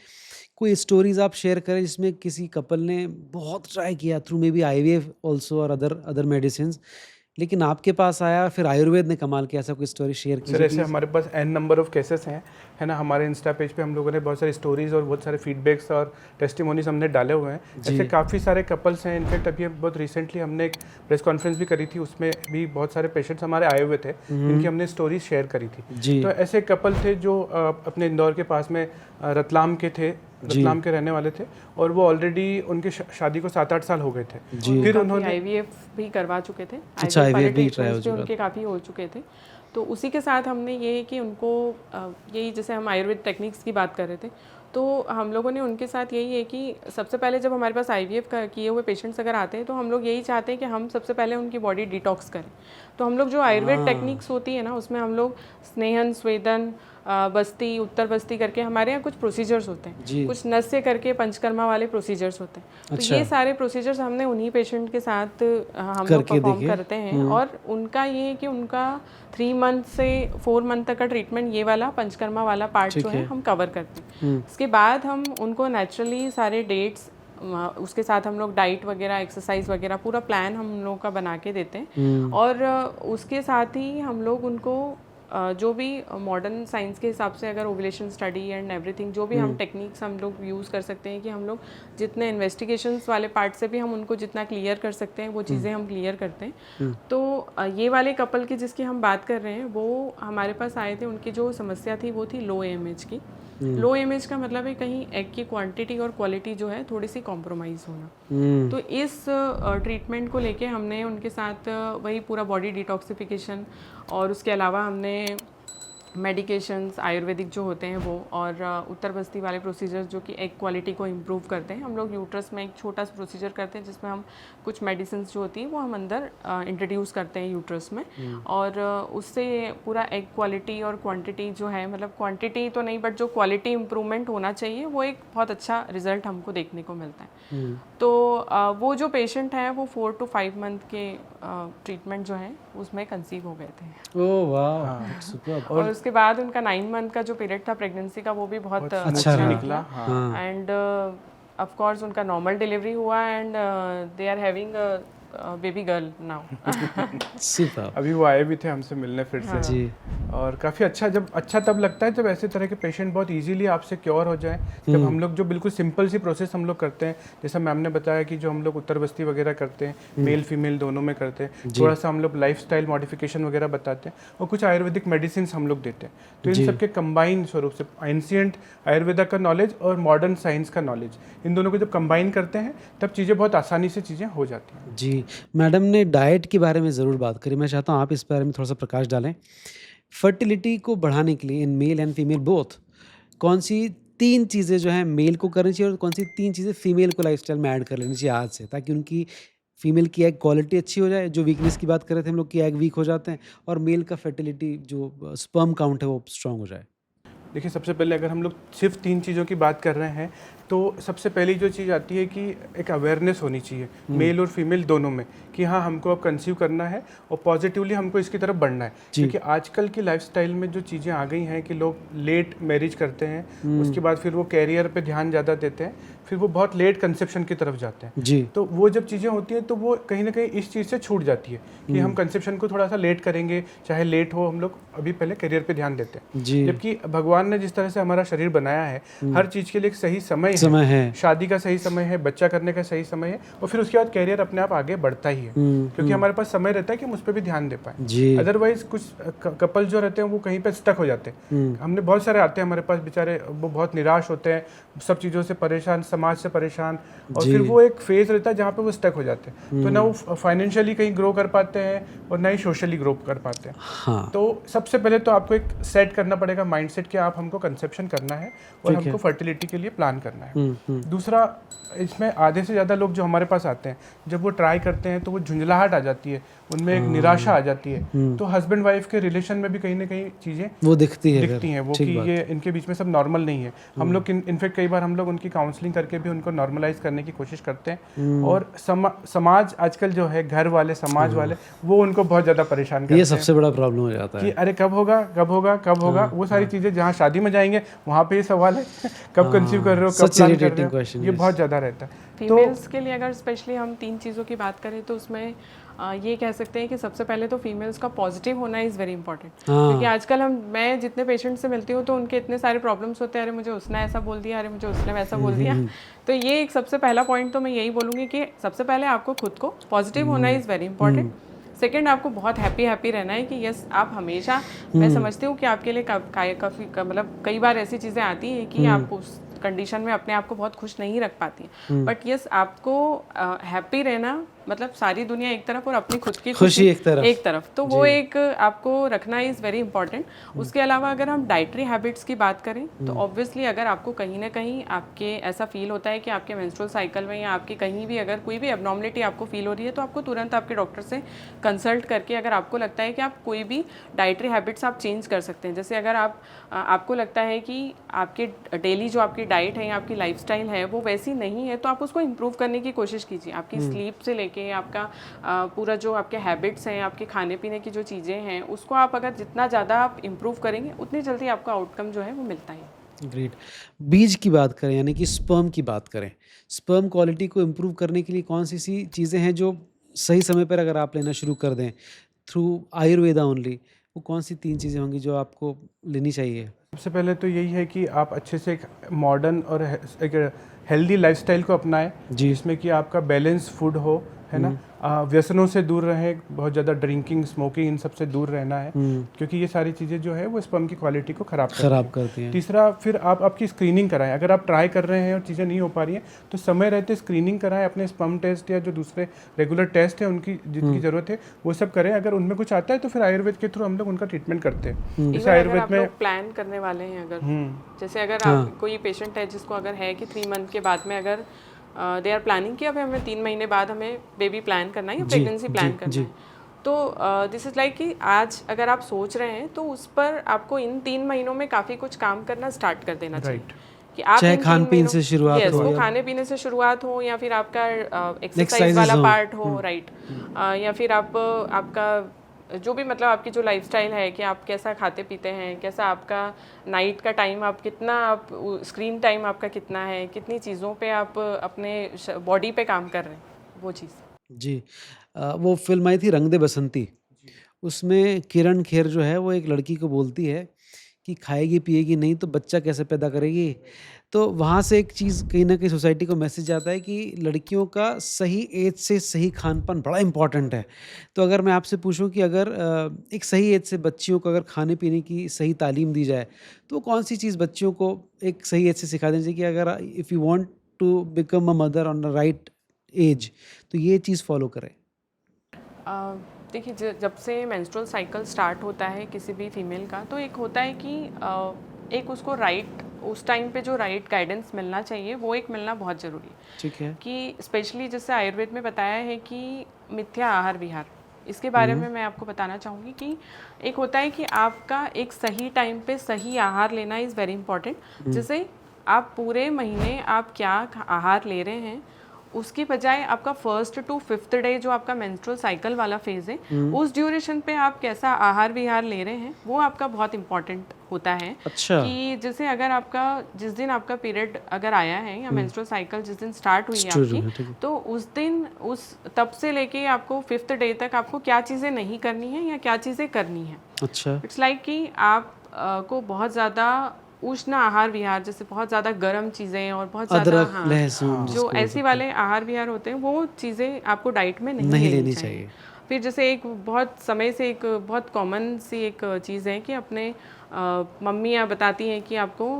B: कोई स्टोरीज आप शेयर करें जिसमें किसी कपल ने बहुत ट्राई किया through may be IVF also और अदर मेडिसिन, लेकिन आपके पास आया, फिर आयुर्वेद ने कमाल किया, ऐसा कोई स्टोरी शेयर
A: सर
B: कीजिए
A: ऐसे हमारे पास n नंबर ऑफ केसेस हैं, है ना, हमारे इंस्टा पेज पे हम लोगों ने बहुत सारी स्टोरीज और बहुत सारे फीडबैक्स और टेस्टिमोनीज हमने डाले हुए हैं। ऐसे काफ़ी सारे कपल्स हैं, इनफैक्ट अभी बहुत रिसेंटली हमने एक प्रेस कॉन्फ्रेंस भी करी थी, उसमें भी बहुत सारे पेशेंट्स हमारे आए हुए थे जिनकी हमने स्टोरीज शेयर करी थी। तो ऐसे कपल थे जो अपने इंदौर के पास में रतलाम के थे, रतलाम के रहने वाले थे, और वो ऑलरेडी उनकी शादी को 7-8 साल हो गए थे, फिर उन्होंने
C: IVF भी करवा चुके थे,
B: अच्छा, IVF भी
C: ट्राई हो चुके उनके काफ़ी हो चुके थे, तो उसी के साथ हमने ये है कि उनको यही, जैसे हम आयुर्वेद टेक्निक्स की बात कर रहे थे, तो हम लोगों ने उनके साथ यही है कि सबसे पहले जब हमारे पास IVF किए हुए पेशेंट्स अगर आते हैं तो हम लोग यही चाहते हैं कि हम सबसे पहले उनकी बॉडी डिटॉक्स करें। तो हम लोग जो आयुर्वेद टेक्निक्स होती है ना, उसमें हम लोग स्नेहन, स्वेदन, बस्ती, उत्तर बस्ती करके हमारे यहाँ कुछ प्रोसीजर्स होते हैं, कुछ नस्य करके पंचकर्मा वाले प्रोसीजर्स होते हैं। तो ये सारे प्रोसीजर्स हमने उन्हीं पेशेंट के साथ हम लोग परफॉर्म करते हैं, और उनका ये है कि उनका 3 मंथ से 4 मंथ तक का ट्रीटमेंट, ये वाला पंचकर्मा वाला पार्ट जो है हम कवर करते हैं। उसके बाद हम उनको नेचुरली सारे डेट्स, उसके साथ हम लोग डाइट वगैरह, एक्सरसाइज वगैरह पूरा प्लान हम लोगों का बना के देते हैं, और उसके साथ ही हम लोग उनको जो भी मॉडर्न साइंस के हिसाब से अगर ओवुलेशन स्टडी एंड एवरीथिंग जो भी हम टेक्निक्स हम लोग यूज़ कर सकते हैं, कि हम लोग जितने इन्वेस्टिगेशंस वाले पार्ट से भी हम उनको जितना क्लियर कर सकते हैं वो चीज़ें हम क्लियर करते हैं। तो ये वाले कपल की जिसकी हम बात कर रहे हैं, वो हमारे पास आए थे, उनकी जो समस्या थी वो थी लो AMH की। लो AMH का मतलब है कहीं एग की क्वांटिटी और क्वालिटी जो है थोड़ी सी कॉम्प्रोमाइज़ होना। तो इस ट्रीटमेंट को लेके हमने उनके साथ वही पूरा बॉडी डिटॉक्सिफिकेशन, और उसके अलावा हमने मेडिकेशंस आयुर्वेदिक जो होते हैं वो, और उत्तर बस्ती वाले प्रोसीजर्स जो कि एग क्वालिटी को इम्प्रूव करते हैं। हम लोग यूट्रस में एक छोटा सा प्रोसीजर करते हैं जिसमें हम कुछ मेडिसिन जो होती हैं वो हम अंदर इंट्रोड्यूस करते हैं यूट्रस में, और उससे पूरा एग क्वालिटी और क्वांटिटी जो है, मतलब क्वांटिटी तो नहीं बट जो क्वालिटी इम्प्रूवमेंट होना चाहिए, वो एक बहुत अच्छा रिजल्ट हमको देखने को मिलता है। तो वो जो पेशेंट हैं वो 4 to 5 मंथ के ट्रीटमेंट जो है उसमें कंसीव हो गए थे।
B: ओह वाह, सुपर।
C: और उसके बाद उनका 9 मंथ का जो पीरियड था प्रेगनेंसी का, वो भी बहुत अच्छा निकला, एंड ऑफ कोर्स उनका नॉर्मल डिलीवरी हुआ, and they are having baby girl now.
A: अभी वो आए भी थे हमसे मिलने फिर से जी। और काफ़ी अच्छा तब लगता है जब ऐसे तरह के पेशेंट बहुत इजीली आपसे क्योर हो जाए, जब हम लोग जो बिल्कुल सिंपल सी प्रोसेस हम लोग करते हैं, जैसा मैम ने बताया कि जो हम लोग उत्तर बस्ती वगैरह करते हैं, मेल फीमेल दोनों में करते हैं, थोड़ा सा हम लोग लाइफस्टाइल मॉडिफिकेशन वगैरह बताते हैं, और कुछ आयुर्वेदिक मेडिसिन हम लोग देते हैं। तो इन सबके कंबाइन स्वरूप से एंशिएंट आयुर्वेदा का नॉलेज और मॉडर्न साइंस का नॉलेज, इन दोनों को जब कंबाइन करते हैं तब चीज़ें बहुत आसानी से चीज़ें हो जाती हैं।
B: जी, मैडम ने डाइट के बारे में ज़रूर बात करी, मैं चाहता हूँ आप इस बारे में थोड़ा सा प्रकाश डालें। फर्टिलिटी को बढ़ाने के लिए in male and female both, कौन सी 3 चीज़ें जो हैं मेल को करनी चाहिए और कौन सी 3 चीज़ें फीमेल को लाइफस्टाइल में ऐड कर लेनी चाहिए आज से, ताकि उनकी फीमेल की एग क्वालिटी अच्छी हो जाए, जो वीकनेस की बात कर रहे थे हम लोग कि एग वीक हो जाते हैं, और मेल का फर्टिलिटी जो स्पर्म काउंट है वो स्ट्रांग हो जाए।
A: देखिए, सबसे पहले अगर हम लोग सिर्फ 3 चीज़ों की बात कर रहे हैं तो सबसे पहली जो चीज़ आती है कि एक अवेयरनेस होनी चाहिए मेल और फीमेल दोनों में, कि हाँ हमको अब कंसीव करना है और पॉजिटिवली हमको इसकी तरफ बढ़ना है। क्योंकि आजकल की लाइफस्टाइल में जो चीज़ें आ गई हैं कि लोग लेट मैरिज करते हैं, उसके बाद फिर वो कैरियर पे ध्यान ज़्यादा देते हैं, फिर वो बहुत लेट कंसेप्शन की तरफ जाते हैं जी। तो वो जब चीज़ें होती हैं तो वो कहीं ना कहीं इस चीज़ से छूट जाती है कि हम कंसेप्शन को थोड़ा सा लेट करेंगे, चाहे लेट हो, हम लोग अभी पहले करियर पे ध्यान देते हैं। जबकि भगवान ने जिस तरह से हमारा शरीर बनाया है, हर चीज़ के लिए एक सही समय
B: समय है,
A: शादी का सही समय है, बच्चा करने का सही समय है, और फिर उसके बाद कैरियर अपने आप आगे बढ़ता ही है, क्योंकि हमारे पास समय रहता है कि हम उस पर भी ध्यान दे पाए।
B: जी।
A: अदरवाइज कुछ कपल जो रहते हैं वो कहीं पे स्टक हो जाते हैं। हमने बहुत सारे आते हैं हमारे पास बेचारे, वो बहुत निराश होते हैं, सब चीज़ों से परेशान, समाज से परेशान, और फिर वो एक फेज रहता है जहाँ पे वो स्टक हो जाते हैं। तो ना वो फाइनेंशियली कहीं ग्रो कर पाते हैं और ना ही सोशली ग्रो कर पाते हैं।
B: हाँ,
A: तो सबसे पहले तो आपको एक सेट करना पड़ेगा माइंडसेट कि आप हमको कंसेप्शन करना है और हमको फर्टिलिटी के लिए प्लान करना है। दूसरा, इसमें आधे से ज़्यादा लोग जो हमारे पास आते हैं, जब वो ट्राई करते हैं तो वो झुंझलाहट आ जाती है, उनमें एक निराशा आ जाती है। तो हस्बैंड वाइफ के रिलेशन में भी कहीं ना कहीं चीज़ें
B: वो दिखती
A: हैं वो कि ये इनके बीच में सब नॉर्मल नहीं है। हम लोग इनफेक्ट कई बार हम लोग उनकी काउंसलिंग करके भी उनको नॉर्मलाइज करने की कोशिश करते हैं। और समाज आजकल जो है, घर वाले, समाज वाले, वो उनको बहुत ज़्यादा परेशान करते हैं।
B: ये सबसे बड़ा प्रॉब्लम हो जाता है
A: कि अरे कब होगा, कब होगा, कब होगा। वो सारी चीज़ें जहाँ शादी में जाएंगे वहाँ पे ये सवाल है कब कंसीव कर रहे हो, कब प्लान कर रहे हो, ये बहुत ज़्यादा रहता है।
C: फीमेल्स के लिए अगर स्पेशली हम 3 चीज़ों की बात करें तो उसमें ये कह सकते हैं कि सबसे पहले तो फीमेल्स का पॉजिटिव होना इज़ वेरी इंपॉर्टेंट, क्योंकि आजकल मैं जितने पेशेंट से मिलती हूँ तो उनके इतने सारे प्रॉब्लम्स होते हैं, अरे मुझे उसने ऐसा बोल दिया, अरे मुझे उसने वैसा बोल दिया। तो ये एक सबसे पहला पॉइंट तो मैं यही बोलूँगी कि सबसे पहले आपको खुद को पॉजिटिव होना इज़ वेरी इंपॉर्टेंट। सेकेंड, आपको बहुत हैप्पी रहना है कि यस आप हमेशा, मैं समझती हूँ कि आपके लिए काफ़ी मतलब कई बार ऐसी चीज़ें आती हैं कि आप उस कंडीशन में अपने आप को बहुत खुश नहीं रख पाती हैं, बट यस आपको हैप्पी रहना, मतलब सारी दुनिया एक तरफ और अपनी खुद की खुशी एक तरफ, तो वो एक आपको रखना इज़ वेरी इंपॉर्टेंट। उसके अलावा अगर हम डाइटरी हैबिट्स की बात करें तो ऑब्वियसली अगर आपको कहीं ना कहीं आपके ऐसा फील होता है कि आपके मेंस्ट्रुअल साइकिल में या आपके कहीं भी अगर कोई भी एबनॉर्मलिटी आपको फील हो रही है तो आपको तुरंत आपके डॉक्टर से कंसल्ट करके, अगर आपको लगता है कि आप कोई भी डाइटरी हैबिट्स आप चेंज कर सकते हैं, जैसे अगर आपको लगता है कि आपके डेली जो आपकी डाइट है या आपकी लाइफस्टाइल है वो वैसी नहीं है, तो आप उसको इम्प्रूव करने की कोशिश कीजिए। आपकी स्लीप से लेके आपका पूरा जो आपके हैबिट्स हैं, आपके खाने पीने की जो चीज़ें हैं, उसको आप अगर जितना ज़्यादा आप इम्प्रूव करेंगे उतनी जल्दी आपका आउटकम जो है वो मिलता है।
B: ग्रेट। बीज की बात करें, यानी कि स्पर्म की बात करें, स्पर्म क्वालिटी को इम्प्रूव करने के लिए कौन सी सी चीज़ें हैं जो सही समय पर अगर आप लेना शुरू कर दें थ्रू आयुर्वेदा ओनली, वो कौन सी 3 चीज़ें होंगी जो आपको लेनी चाहिए?
A: सबसे पहले तो यही है कि आप अच्छे से एक मॉडर्न और एक हेल्दी लाइफस्टाइल को अपनाएं, जिसमें कि आपका बैलेंस फूड हो, है ना। व्यसनों से दूर रहें, बहुत ज़्यादा ड्रिंकिंग, स्मोकिंग, इन सब से दूर रहना है, क्योंकि ये सारी चीज़ें जो है वो स्पर्म की क्वालिटी को ख़राब करती हैं। तीसरा, फिर आप आपकी स्क्रीनिंग कराएं। अगर आप ट्राई कर रहे हैं और चीज़ें नहीं हो पा रही हैं तो समय रहते स्क्रीनिंग कराएं, अपने स्पर्म टेस्ट या जो दूसरे रेगुलर टेस्ट है उनकी जितनी ज़रूरत है वो सब करें। अगर उनमें कुछ आता है तो फिर आयुर्वेद के थ्रू हम लोग उनका ट्रीटमेंट करते हैं। जैसे आयुर्वेद में
C: प्लान करने वाले हैं, अगर जैसे अगर आप कोई पेशेंट है जिसको अगर है कि 3 मंथ के बाद में अगर दे आर प्लानिंग कि अब हमें 3 महीने बाद हमें बेबी प्लान करना है या प्रेगनेंसी प्लान करना है, तो दिस इज़ लाइक कि आज अगर आप सोच रहे हैं तो उस पर आपको इन 3 महीनों में काफ़ी कुछ काम करना स्टार्ट कर देना चाहिए। कि आप
B: चाहे खान पीन से शुरुआत हो,
C: वो खाने पीने से शुरुआत हो, या फिर आपका एक्सरसाइज वाला पार्ट हो, राइट, या फिर आपका जो भी मतलब आपकी जो लाइफस्टाइल है कि आप कैसा खाते पीते हैं, कैसा आपका नाइट का टाइम, आप कितना आप स्क्रीन टाइम आपका कितना है, कितनी चीज़ों पे आप अपने बॉडी पे काम कर रहे हैं, वो चीज़।
B: जी। वो फ़िल्म आई थी रंग दे बसंती, उसमें किरण खेर जो है वो एक लड़की को बोलती है कि खाएगी पिएगी नहीं तो बच्चा कैसे पैदा करेगी। तो वहाँ से एक चीज़ कहीं न कहीं सोसाइटी को मैसेज आता है कि लड़कियों का सही एज से सही खान-पान बड़ा इम्पोर्टेंट है। तो अगर मैं आपसे पूछूं कि अगर एक सही एज से बच्चियों को अगर खाने-पीने की सही तालीम दी जाए, तो कौन सी चीज़ बच्चियों को एक सही एज से सिखा देनी चाहिए कि अगर if you want to become a mother on the right age, तो ये चीज़ फ़ॉलो करें?
C: देखिए, जब से मेंस्ट्रुअल साइकिल स्टार्ट होता है किसी भी फीमेल का, तो एक होता है कि एक उसको राइट उस टाइम पे जो राइट गाइडेंस मिलना चाहिए वो एक मिलना बहुत ज़रूरी है।
B: ठीक है।
C: कि स्पेशली जैसे आयुर्वेद में बताया है कि मिथ्या आहार विहार, इसके बारे में मैं आपको बताना चाहूँगी कि एक होता है कि आपका एक सही टाइम पे सही आहार लेना इज़ वेरी इंपॉर्टेंट। जैसे आप पूरे महीने आप क्या आहार ले रहे हैं, उसकी बजाय आपका 1st to 5th डे जो आपका मेंस्ट्रुअल साइकिल वाला फेज़ है, उस ड्यूरेशन पे आप कैसा आहार विहार ले रहे हैं वो आपका बहुत इंपॉर्टेंट होता है।
B: अच्छा। कि
C: जैसे अगर आपका जिस दिन आपका पीरियड अगर आया है या मेंस्ट्रुअल साइकिल जिस दिन स्टार्ट हुई है आपकी, तो उस दिन तब से लेके आपको 5th डे तक आपको क्या चीज़ें नहीं करनी है या क्या चीज़ें करनी है।
B: अच्छा।
C: इट्स लाइक कि आप को बहुत ज़्यादा उष्ण आहार विहार, जैसे बहुत ज़्यादा गर्म चीज़ें और बहुत ज़्यादा
B: अदरक, लहसुन
C: जो ऐसी वाले आहार विहार होते हैं वो चीज़ें आपको डाइट में नहीं लेनी चाहिए। फिर जैसे एक बहुत समय से एक बहुत कॉमन सी एक चीज़ है कि अपने मम्मियाँ बताती हैं कि आपको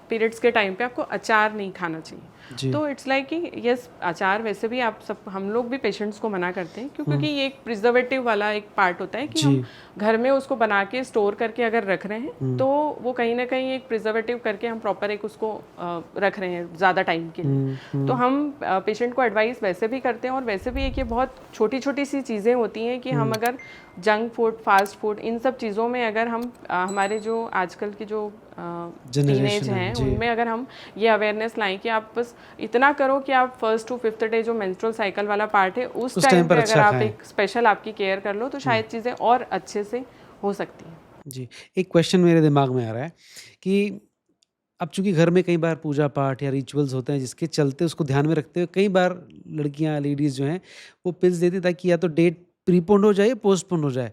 C: पीरियड्स के टाइम पे आपको अचार नहीं खाना चाहिए। तो इट्स लाइक कि यस, अचार वैसे भी आप सब हम लोग भी पेशेंट्स को मना करते हैं क्योंकि ये एक प्रिजर्वेटिव वाला एक पार्ट होता है कि हम घर में उसको बना के स्टोर करके अगर रख रहे हैं तो वो कहीं ना कहीं एक प्रिजर्वेटिव करके हम प्रॉपर एक उसको रख रहे हैं ज़्यादा टाइम के लिए। तो हम पेशेंट को एडवाइस वैसे भी करते हैं, और वैसे भी एक ये बहुत छोटी छोटी सी चीज़ें होती हैं कि हम अगर जंक फूड, फास्ट फूड, इन सब चीज़ों में अगर हम हमारे जो आजकल की जो टीनेज हैं उनमें अगर हम ये अवेयरनेस लाएं कि आप बस इतना करो कि आप फर्स्ट टू फिफ्थ डे जो मेंस्ट्रुअल साइकिल वाला पार्ट है उस टाइम पे अगर आप एक स्पेशल आपकी केयर कर लो तो शायद चीज़ें और अच्छे से हो सकती हैं।
B: जी, एक क्वेश्चन मेरे दिमाग में आ रहा है कि अब चूंकि घर में कई बार पूजा पाठ या रिचुअल्स होते हैं जिसके चलते उसको ध्यान में रखते हुए कई बार लड़कियां, लेडीज जो हैं वो पिल्स देती ताकि या तो डेट प्रीपोन हो जाए या पोस्टपोन हो जाए।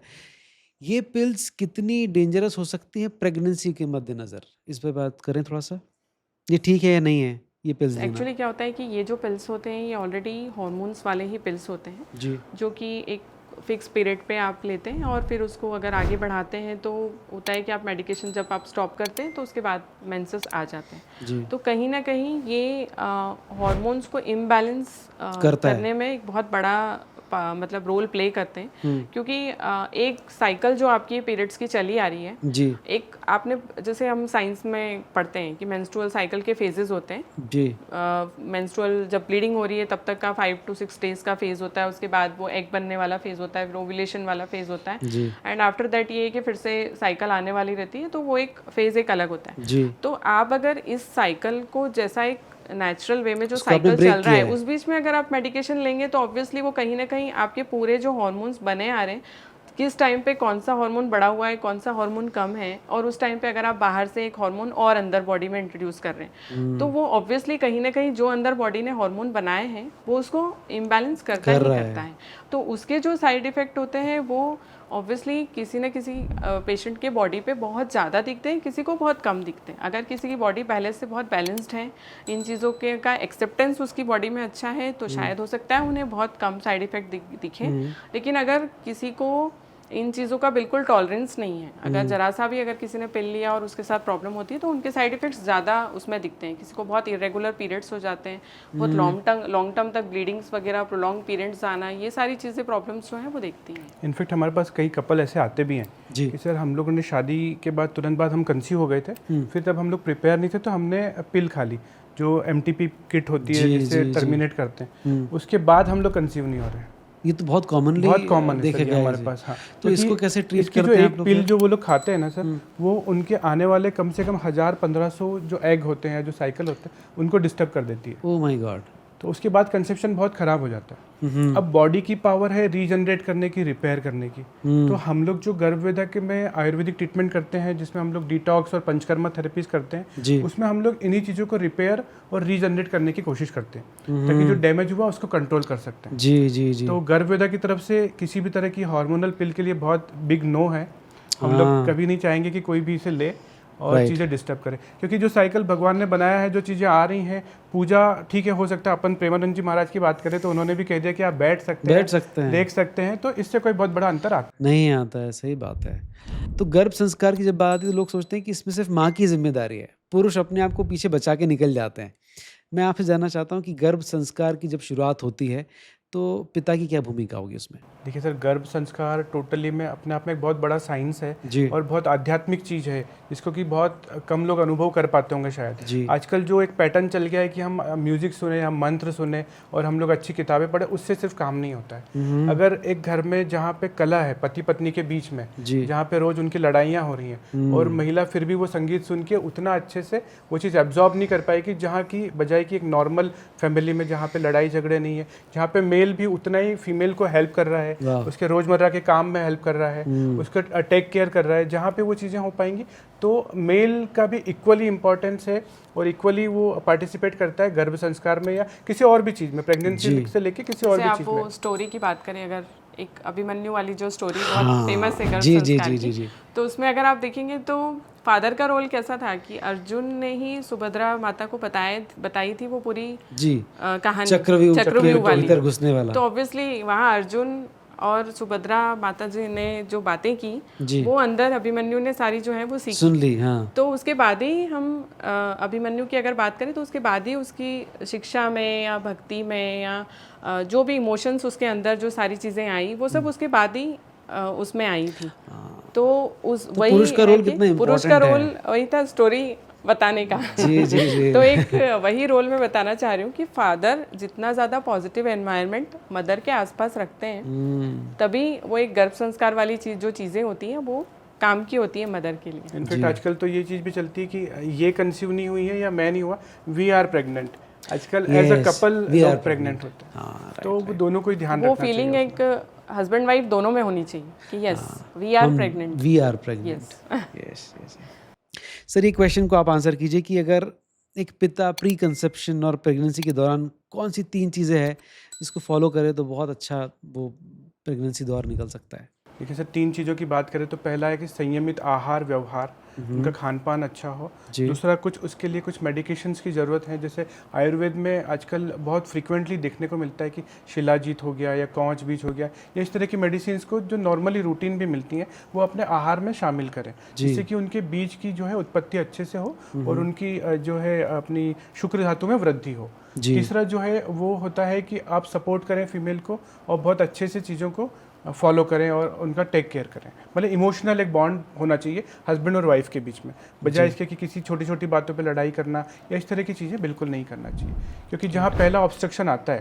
B: ये पिल्स कितनी डेंजरस हो सकती हैं प्रेगनेंसी के मद्देनज़र, इस पे बात करें थोड़ा सा। ये ठीक है या नहीं है ये पिल्स देना?
C: एक्चुअली क्या होता है कि ये जो पिल्स होते हैं ये ऑलरेडी हॉर्मोन्स वाले ही पिल्स होते हैं
B: जी,
C: जो कि एक फिक्स पीरियड पे आप लेते हैं और फिर उसको अगर आगे बढ़ाते हैं तो होता है कि आप मेडिकेशन जब आप स्टॉप करते हैं तो उसके बाद मेंसेस आ जाते हैं
B: जी।
C: तो कहीं ना कहीं ये हॉर्मोन्स को इम्बैलेंस करने में एक बहुत बड़ा मतलब रोल प्ले करते हैं क्योंकि एक साइकिल जो आपकी पीरियड्स की चली आ रही है
B: जी,
C: एक आपने जैसे हम साइंस में पढ़ते हैं कि मेंस्ट्रुअल साइकिल के फेजेस होते हैं
B: जी,
C: मेंस्ट्रुअल जब ब्लीडिंग हो रही है तब तक का 5 to 6 डेज का फेज होता है, उसके बाद वो एग बनने वाला फेज होता है, फिर ओव्यूलेशन वाला फेज होता है
B: जी,
C: एंड आफ्टर दैट ये है कि फिर से साइकिल आने वाली रहती है तो वो एक फेज एक अलग होता है।
B: जी।
C: तो आप अगर इस साइकिल को जैसा एक नेचुरल वे में जो
B: उसको आपने
C: साइकिल
B: break
C: चल रहा
B: किया
C: है उस बीच में अगर आप मेडिकेशन लेंगे तो ऑब्वियसली वो कहीं ना कहीं आपके पूरे जो हॉर्मोन्स बने आ रहे हैं किस टाइम पे कौन सा हार्मोन बढ़ा हुआ है, कौन सा हार्मोन कम है, और उस टाइम पे अगर आप बाहर से एक हार्मोन और अंदर बॉडी में इंट्रोड्यूस कर रहे हैं तो वो ऑब्वियसली कहीं ना कहीं जो अंदर बॉडी ने हार्मोन बनाए हैं वो उसको इम्बैलेंस करता ही करता है। तो उसके जो साइड इफेक्ट होते हैं वो ऑब्वियसली किसी न किसी पेशेंट के बॉडी पे बहुत ज़्यादा दिखते हैं, किसी को बहुत कम दिखते हैं। अगर किसी की बॉडी पहले से बहुत बैलेंस्ड है, इन चीज़ों के का एक्सेप्टेंस उसकी बॉडी में अच्छा है तो शायद हो सकता है उन्हें बहुत कम साइड इफेक्ट दिखे। लेकिन अगर किसी को इन चीज़ों का बिल्कुल टॉलरेंस नहीं है, अगर जरा सा भी अगर किसी ने पिल लिया और उसके साथ प्रॉब्लम होती है तो उनके साइड इफेक्ट्स ज़्यादा उसमें दिखते हैं। किसी को बहुत इरेगुलर पीरियड्स हो जाते हैं, बहुत लॉन्ग टर्म तक ब्लीडिंग्स वगैरह, प्रोलॉन्ग पीरियड्स आना, ये सारी चीज़ें प्रॉब्लम्स जो हैं वो देखती हैं।
A: इनफैक्ट हमारे पास कई कपल ऐसे आते भी हैं कि सर हम लोगों ने शादी के बाद तुरंत बाद हम कंसीव हो गए थे, फिर तब हम लोग प्रिपेयर नहीं थे तो हमने पिल खा ली जो MTP किट होती है जिससे टर्मिनेट करते हैं, उसके बाद हम लोग कंसीव नहीं हो रहे हैं।
B: ये तो बहुत कॉमन
A: देखा गया हमारे पास। हाँ,
B: तो इसको कैसे ट्रीट करते हैं आप लोग?
A: पिल जो वो लोग खाते हैं ना सर, वो उनके आने वाले कम से कम 1000-1500 जो एग होते हैं, जो साइकिल होते हैं, उनको डिस्टर्ब कर देती है।
B: Oh my God.
A: तो उसके बाद कंसेप्शन बहुत खराब हो जाता है। अब बॉडी की पावर है रीजनरेट करने की, रिपेयर करने की। तो हम लोग जो गर्भवेदक में आयुर्वेदिक ट्रीटमेंट करते हैं जिसमें हम लोग डिटॉक्स और पंचकर्मा थेरेपीज करते हैं, उसमें हम लोग इन्हीं चीज़ों को रिपेयर और रीजनरेट करने की कोशिश करते हैं ताकि जो डैमेज हुआ उसको कंट्रोल कर सकते हैं।
B: जी जी जी।
A: तो गर्भवेदक की तरफ से किसी भी तरह की हार्मोनल पिल के लिए बहुत बिग नो है। हम लोग कभी नहीं चाहेंगे कि कोई भी इसे ले और चीज़ें डिस्टर्ब करें, क्योंकि जो साइकिल भगवान ने बनाया है, जो चीज़ें आ रही हैं, पूजा ठीक है, हो सकता है अपन प्रेमानंद जी महाराज की बात करें तो उन्होंने भी कह दिया कि आप बैठ सकते हैं, देख सकते हैं, तो इससे कोई बहुत बड़ा अंतर
B: नहीं आता है। सही बात है। तो गर्भ संस्कार की जब बात आती है तो लोग सोचते हैं कि इसमें सिर्फ माँ की जिम्मेदारी है, पुरुष अपने आप को पीछे बचा के निकल जाते हैं। मैं आपसे जानना चाहता हूँ कि गर्भ संस्कार की जब शुरुआत होती है तो पिता की क्या भूमिका होगी उसमें?
A: देखिए सर, गर्भ संस्कार टोटली में अपने आप में एक बहुत बड़ा साइंस है और बहुत आध्यात्मिक चीज़ है जिसको कि बहुत कम लोग अनुभव कर पाते होंगे शायद। आजकल जो एक पैटर्न चल गया है कि हम म्यूजिक सुने, हम मंत्र सुने और हम लोग अच्छी किताबें पढ़े, उससे सिर्फ काम नहीं होता है। अगर एक घर में जहाँ पे कला है पति पत्नी के बीच में, जहाँ पे रोज उनकी लड़ाइयाँ हो रही हैं और महिला फिर भी वो संगीत सुन के उतना अच्छे से वो चीज़ एब्जॉर्ब नहीं कर पाएगी, जहाँ की बजाय कि एक नॉर्मल फैमिली में जहाँ पे लड़ाई झगड़े नहीं है, जहाँ पे मेल भी उतना ही फीमेल को हेल्प कर रहा है, उसके रोजमर्रा के काम में हेल्प कर रहा है, उसका टेक केयर कर रहा है, जहाँ पे वो चीज़ें हो पाएंगी तो मेल का भी इक्वली इम्पोर्टेंस है और इक्वली वो पार्टिसिपेट करता है गर्भ संस्कार में या किसी और भी चीज़ में, प्रेगनेंसी से लेके किसी और भी चीज़ में।
C: आप स्टोरी की बात करें, अगर एक अभिमन्यु वाली जो स्टोरी बहुत फेमस है गर्भ
B: जी,
C: संस्कार
B: जी,
C: की।
B: जी।
C: तो उसमें अगर आप देखेंगे तो फादर का रोल कैसा था कि अर्जुन ने ही सुभद्रा माता को बताई थी वो पूरी
B: जी
C: कहानी
B: चक्रव्यूह
C: वाली।
B: भीतर घुसने वाला।
C: तो ऑब्वियसली वहाँ अर्जुन और सुभद्रा माता जी ने जो बातें की
B: जी।
C: वो अंदर अभिमन्यु ने सारी जो है वो सीखी,
B: सुन ली। हाँ,
C: तो उसके बाद ही हम अभिमन्यु की अगर बात करें तो उसके बाद ही उसकी शिक्षा में या भक्ति में या जो भी इमोशंस उसके अंदर जो सारी चीज़ें आई वो सब उसके बाद ही उसमें आई थी। तो वही
B: पुरुष का रोल कितना
C: पुरुष का रोल वही था स्टोरी बताने का।
B: जी, जी, जी।
C: तो एक वही रोल मैं बताना चाह रही हूँ कि फादर जितना ज़्यादा पॉजिटिव एनवायरनमेंट मदर के आसपास रखते हैं तभी वो एक गर्भ संस्कार वाली चीज़ जो चीज़ें होती हैं वो काम की होती है मदर के लिए।
A: इनफैक्ट आजकल तो ये चीज़ भी चलती है कि ये कंसीव नहीं हुई है या मैं नहीं हुआ, वी आर प्रेग्नेंट। आजकल एज अ कपल लोग प्रेग्नेंट होते हैं, तो वो दोनों को ही ध्यान रखना चाहिए।
C: वो फीलिंग एक हस्बैंड वाइफ दोनों में होनी चाहिए कि yes we are pregnant,
B: we are pregnant. Yes yes. Sir ये क्वेश्चन को आप आंसर कीजिए कि अगर एक पिता प्री कंसेप्शन और प्रेगनेंसी के दौरान कौन सी 3 चीज़ें हैं जिसको फॉलो करे तो बहुत अच्छा वो प्रेगनेंसी दौर निकल सकता है?
A: देखिए सर, 3 चीज़ों की बात करें तो पहला है कि संयमित आहार व्यवहार, उनका खान पान अच्छा हो। दूसरा कुछ उसके लिए कुछ मेडिकेशंस की ज़रूरत है, जैसे आयुर्वेद में आजकल बहुत फ्रीक्वेंटली देखने को मिलता है कि शिलाजीत हो गया या कौच बीज हो गया या इस तरह की मेडिसिन को जो नॉर्मली रूटीन भी मिलती हैं वो अपने आहार में शामिल करें, जिससे कि उनके बीज की जो है उत्पत्ति अच्छे से हो और उनकी जो है अपनी शुक्र धातु में वृद्धि हो। तीसरा जो है वो होता है कि आप सपोर्ट करें फीमेल को और बहुत अच्छे से चीज़ों को फॉलो करें और उनका टेक केयर करें। मतलब इमोशनल एक बॉन्ड होना चाहिए हस्बैंड और वाइफ के बीच में, बजाय इसके कि किसी छोटी छोटी बातों पे लड़ाई करना या इस तरह की चीज़ें बिल्कुल नहीं करना चाहिए। क्योंकि जहाँ पहला ऑब्स्ट्रक्शन आता है,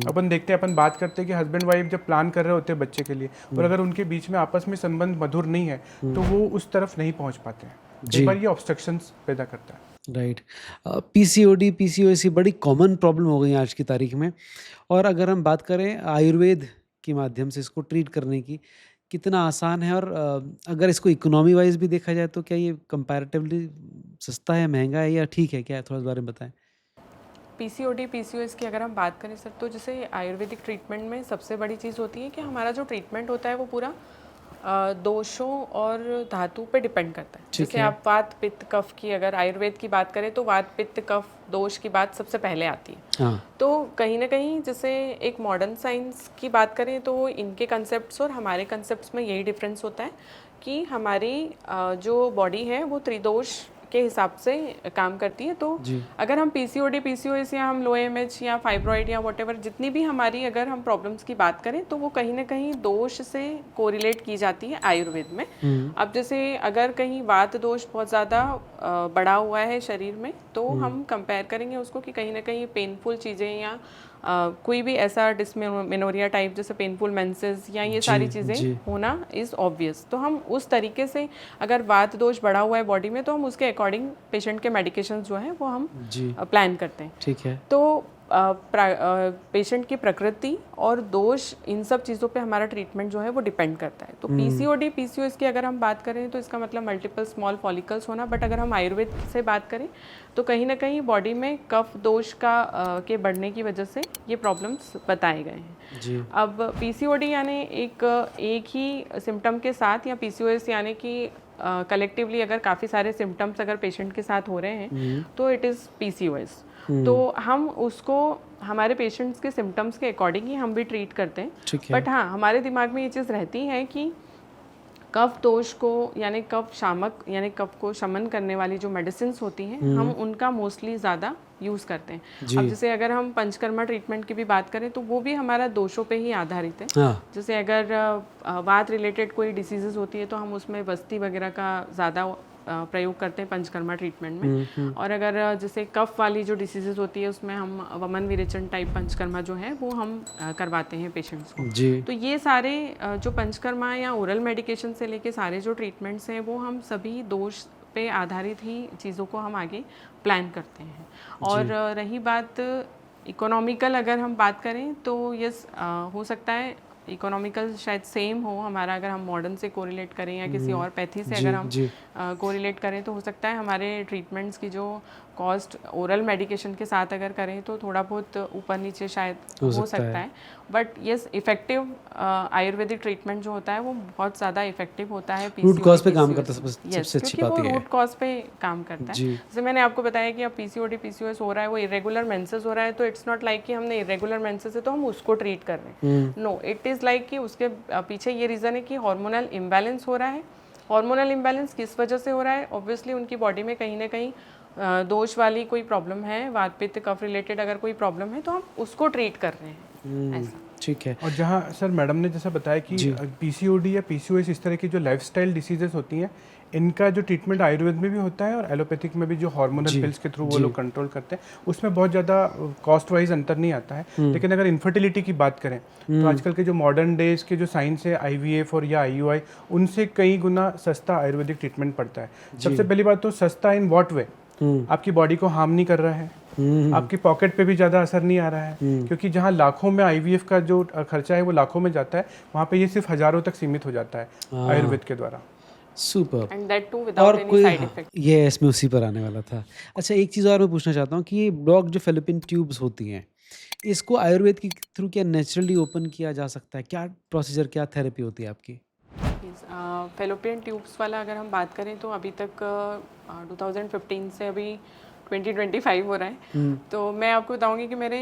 A: अपन देखते हैं, अपन बात करते हैं कि हस्बैंड वाइफ जब प्लान कर रहे होते हैं बच्चे के लिए और अगर उनके बीच में आपस में संबंध मधुर नहीं है तो वो उस तरफ नहीं पहुँच पाते हैं। एक बार ये ऑब्स्ट्रक्शंस पैदा करता है।
B: राइट। पीसीओडी पीसीओएस बड़ी कॉमन प्रॉब्लम हो गई है आज की तारीख में, और अगर हम बात करें आयुर्वेद के माध्यम से इसको ट्रीट करने की, कितना आसान है, और अगर इसको इकोनॉमी वाइज भी देखा जाए तो क्या ये कंपैरेटिवली सस्ता है, महंगा है या ठीक है, क्या है, थोड़ा इस बारे में बताएं।
C: पीसीओडी पीसीओएस की अगर हम बात करें सर, तो जैसे आयुर्वेदिक ट्रीटमेंट में सबसे बड़ी चीज़ होती है कि हमारा जो ट्रीटमेंट होता है वो पूरा दोषों और धातु पे डिपेंड करता है। जैसे आप वात पित्त कफ की अगर आयुर्वेद की बात करें तो वात पित्त कफ दोष की बात सबसे पहले आती है।
B: हाँ।
C: तो कहीं ना कहीं जैसे एक मॉडर्न साइंस की बात करें तो इनके कंसेप्ट्स और हमारे कंसेप्ट्स में यही डिफरेंस होता है कि हमारी जो बॉडी है वो त्रिदोष के हिसाब से काम करती है। तो अगर हम पीसीओडी पीसीओएस या हम लो एमएच या फाइब्रॉइड या व्हाटएवर जितनी भी हमारी अगर हम प्रॉब्लम्स की बात करें तो वो कहीं ना कहीं दोष से कोरिलेट की जाती है आयुर्वेद में। अब जैसे अगर कहीं वात दोष बहुत ज़्यादा बढ़ा हुआ है शरीर में तो हम कंपेयर करेंगे उसको कि कहीं ना कहीं पेनफुल चीज़ें या कोई भी ऐसा डिस्मेनोरिया टाइप जैसे पेनफुल मेंसेस या ये सारी चीज़ें होना इज़ ऑब्वियस। तो हम उस तरीके से अगर वात दोष बढ़ा हुआ है बॉडी में तो हम उसके अकॉर्डिंग पेशेंट के मेडिकेशन जो है वो हम प्लान करते हैं।
B: ठीक है।
C: तो पेशेंट की प्रकृति और दोष इन सब चीज़ों पे हमारा ट्रीटमेंट जो है वो डिपेंड करता है। तो पीसीओडी पीसीओएस की अगर हम बात करें तो इसका मतलब मल्टीपल स्मॉल फॉलिकल्स होना, बट अगर हम आयुर्वेद से बात करें तो कहीं ना कहीं बॉडी में कफ दोष का के बढ़ने की वजह से ये प्रॉब्लम्स बताए गए हैं। अब पीसीओडी यानी एक ही सिम्टम के साथ या पीसीओएस यानी कि कलेक्टिवली अगर काफ़ी सारे सिम्टम्स अगर पेशेंट के साथ हो रहे हैं तो इट इज़ पीसीओएस। तो हम उसको हमारे पेशेंट्स के सिम्टम्स के अकॉर्डिंग ही हम भी ट्रीट करते हैं। बट हाँ, हमारे दिमाग में ये चीज़ रहती है कि कफ दोष को यानी कफ शामक यानी कफ को शमन करने वाली जो मेडिसिन्स होती हैं हम उनका मोस्टली ज़्यादा यूज़ करते हैं। अब जैसे अगर हम पंचकर्मा ट्रीटमेंट की भी बात करें तो वो भी हमारा दोषों पे ही आधारित है। जैसे अगर वात रिलेटेड कोई डिसीजेज होती है तो हम उसमें वस्ती वगैरह का ज़्यादा प्रयोग करते हैं पंचकर्मा ट्रीटमेंट में। और अगर जैसे कफ वाली जो डिसीजेज होती है उसमें हम वमन विरेचन टाइप पंचकर्मा जो है वो हम करवाते हैं पेशेंट्स को। तो ये सारे जो पंचकर्मा या ओरल मेडिकेशन से लेके सारे जो ट्रीटमेंट्स हैं वो हम सभी दोष पे आधारित ही चीज़ों को हम आगे प्लान करते हैं। और रही बात इकोनॉमिकल अगर हम बात करें तो यस हो सकता है इकोनॉमिकल शायद सेम हो हमारा, अगर हम मॉडर्न से कोरिलेट करें या किसी और पैथी से अगर हम कोरिलेट करें तो हो सकता है हमारे ट्रीटमेंट्स की जो कॉस्ट ओरल मेडिकेशन के साथ अगर करें तो थोड़ा बहुत ऊपर नीचे शायद हो सकता है, but yes effective Ayurvedic treatment जो होता है वो बहुत ज़्यादा इफेक्टिव होता है।
B: रूट कॉज पे काम करता है, सबसे अच्छी बात
C: है रूट कॉज पे काम करता है। जैसे मैंने आपको बताया कि अब पीसीओडी पीसीओएस हो रहा है, वो इरेगुलर मेंसेस हो रहा है, तो इट्स नॉट लाइक कि हमने इरेगुलर मेंसेस है तो हम उसको ट्रीट कर रहे हैं, नो, इट इज़ लाइक कि उसके पीछे ये रीज़न है कि हार्मोनल इम्बैलेंस हो रहा है। हार्मोनल इम्बैलेंस किस वजह से हो रहा है? ऑब्वियसली उनकी बॉडी में कहीं ना कहीं दोष वाली कोई प्रॉब्लम है, वात पित्त कफ रिलेटेड अगर कोई प्रॉब्लम है तो हम उसको ट्रीट कर रहे हैं ऐसा।
B: ठीक है।
A: और जहाँ सर मैडम ने जैसा बताया कि पीसीओडी या पीसीओएस इस तरह की जो लाइफस्टाइल डिसीजेस होती हैं, इनका जो ट्रीटमेंट आयुर्वेद में भी होता है और एलोपैथिक में भी जो हार्मोनल पिल्स के थ्रू वो लोग कंट्रोल करते हैं, उसमें बहुत ज़्यादा कॉस्ट वाइज अंतर नहीं आता है। लेकिन अगर इनफर्टिलिटी की बात करें तो आजकल के जो मॉडर्न डेज के जो साइंस है आईवीएफ और या आईयूआई, उनसे कई गुना सस्ता आयुर्वेदिक ट्रीटमेंट पड़ता है। सबसे पहली बात तो सस्ता इन व्हाट वे, आपकी बॉडी को हार्म नहीं कर रहा है, आपकी पॉकेट पे भी ज़्यादा असर नहीं आ रहा है, क्योंकि जहाँ लाखों में आईवीएफ का जो खर्चा है वो लाखों में जाता है, वहाँ पे ये सिर्फ हज़ारों तक सीमित हो जाता है आयुर्वेद के द्वारा।
B: Super.
C: And that too without any side effect.
B: ये इसमें उसी पर आने वाला था। अच्छा, एक चीज़ और मैं पूछना चाहता हूँ कि ये ब्लॉक जो फेलोपियन ट्यूब्स होती हैं, इसको आयुर्वेद के थ्रू क्या नेचुरली ओपन किया जा सकता है? क्या प्रोसीजर, क्या थेरेपी होती है आपकी?
C: फेलोपियन ट्यूब्स वाला अगर हम बात करें तो अभी तक 2015 से अभी 2025 हो रहा है, तो मैं आपको बताऊंगी कि मेरे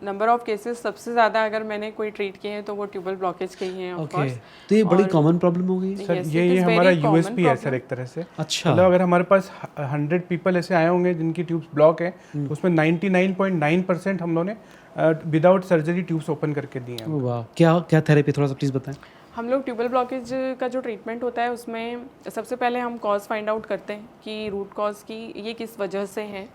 C: नंबर ऑफ केसेस सबसे ज़्यादा अगर मैंने कोई ट्रीट किए हैं तो वो ट्यूबल ब्लॉकेज के ही हैं ऑफ कोर्स।
B: तो ये बड़ी कॉमन प्रॉब्लम हो गई
A: सर। ये हमारा यूएसपी है सर एक तरह से।
B: अच्छा,
A: मतलब अगर हमारे पास 100 पीपल ऐसे आए होंगे जिनकी ट्यूब्स ब्लॉक है, तो उसमें 99.9% हम लोगों ने विदाउट सर्जरी ट्यूब्स ओपन करके दी हैं।
B: वाह, क्या क्या थेरेपी, थोड़ा सा प्लीज़ बताएं।
C: हम लोग ट्यूबल ब्लॉकेज का जो ट्रीटमेंट होता है उसमें सबसे पहले हम कॉज फाइंड आउट करते हैं कि रूट कॉज की ये किस वजह से है।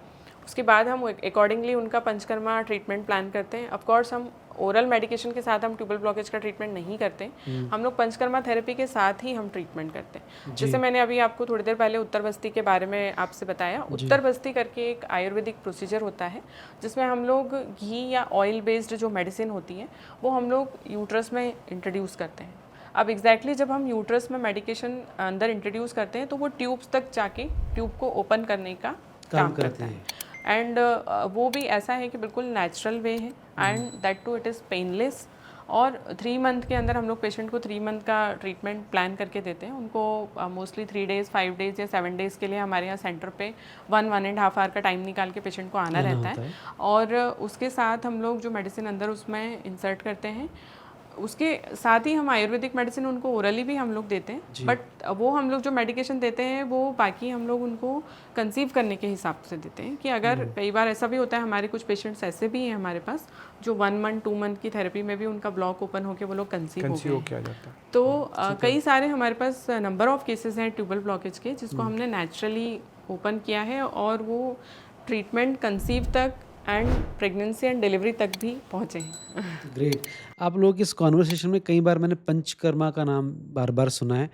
C: उसके बाद हम अकॉर्डिंगली उनका पंचकर्मा ट्रीटमेंट प्लान करते हैं। ऑफ कोर्स हम ओरल मेडिकेशन के साथ हम ट्यूबल ब्लॉकेज का ट्रीटमेंट नहीं करते, हम लोग पंचकर्मा थेरेपी के साथ ही हम ट्रीटमेंट करते हैं। जैसे मैंने अभी आपको थोड़ी देर पहले उत्तर बस्ती के बारे में आपसे बताया, उत्तर बस्ती करके एक आयुर्वेदिक प्रोसीजर होता है जिसमें हम लोग घी या ऑयल बेस्ड जो मेडिसिन होती है वो हम लोग यूट्रस में इंट्रोड्यूस करते हैं। अब एग्जैक्टली जब हम यूट्रस में मेडिकेशन अंदर इंट्रोड्यूस करते हैं तो वो ट्यूब्स तक जाके ट्यूब को ओपन करने का काम करता है। एंड वो भी ऐसा है कि बिल्कुल नेचुरल वे है and that too it is painless. और 3 मंथ के अंदर हम लोग पेशेंट को 3 मंथ का ट्रीटमेंट प्लान करके देते हैं। उनको मोस्टली 3 डेज़ 5 डेज़ या 7 डेज़ के लिए हमारे यहाँ सेंटर पे 1-1.5 आवर का टाइम निकाल के पेशेंट को आना रहता है। और उसके साथ हम लोग जो मेडिसिन अंदर उसमें इंसर्ट करते हैं, उसके साथ ही हम आयुर्वेदिक मेडिसिन उनको ओरली भी हम लोग देते हैं, बट वो हम लोग जो मेडिकेशन देते हैं वो बाकी हम लोग उनको कंसीव करने के हिसाब से देते हैं। कि अगर कई बार ऐसा भी होता है, हमारे कुछ पेशेंट्स ऐसे भी हैं हमारे पास जो 1 मंथ 2 मंथ की थेरेपी में भी उनका ब्लॉक ओपन होकर वो लोग कंसीव हो गए। तो कई सारे हमारे पास नंबर ऑफ केसेस हैं ट्यूबल ब्लॉकेज के जिसको हमने नेचुरली ओपन किया है और वो ट्रीटमेंट कंसीव तक एंड प्रेगनेंसी एंड डिलीवरी तक भी पहुँचे हैं।
B: ग्रेट। आप लोगों की इस कॉन्वर्सेशन में कई बार मैंने पंचकर्मा का नाम बार बार सुना है।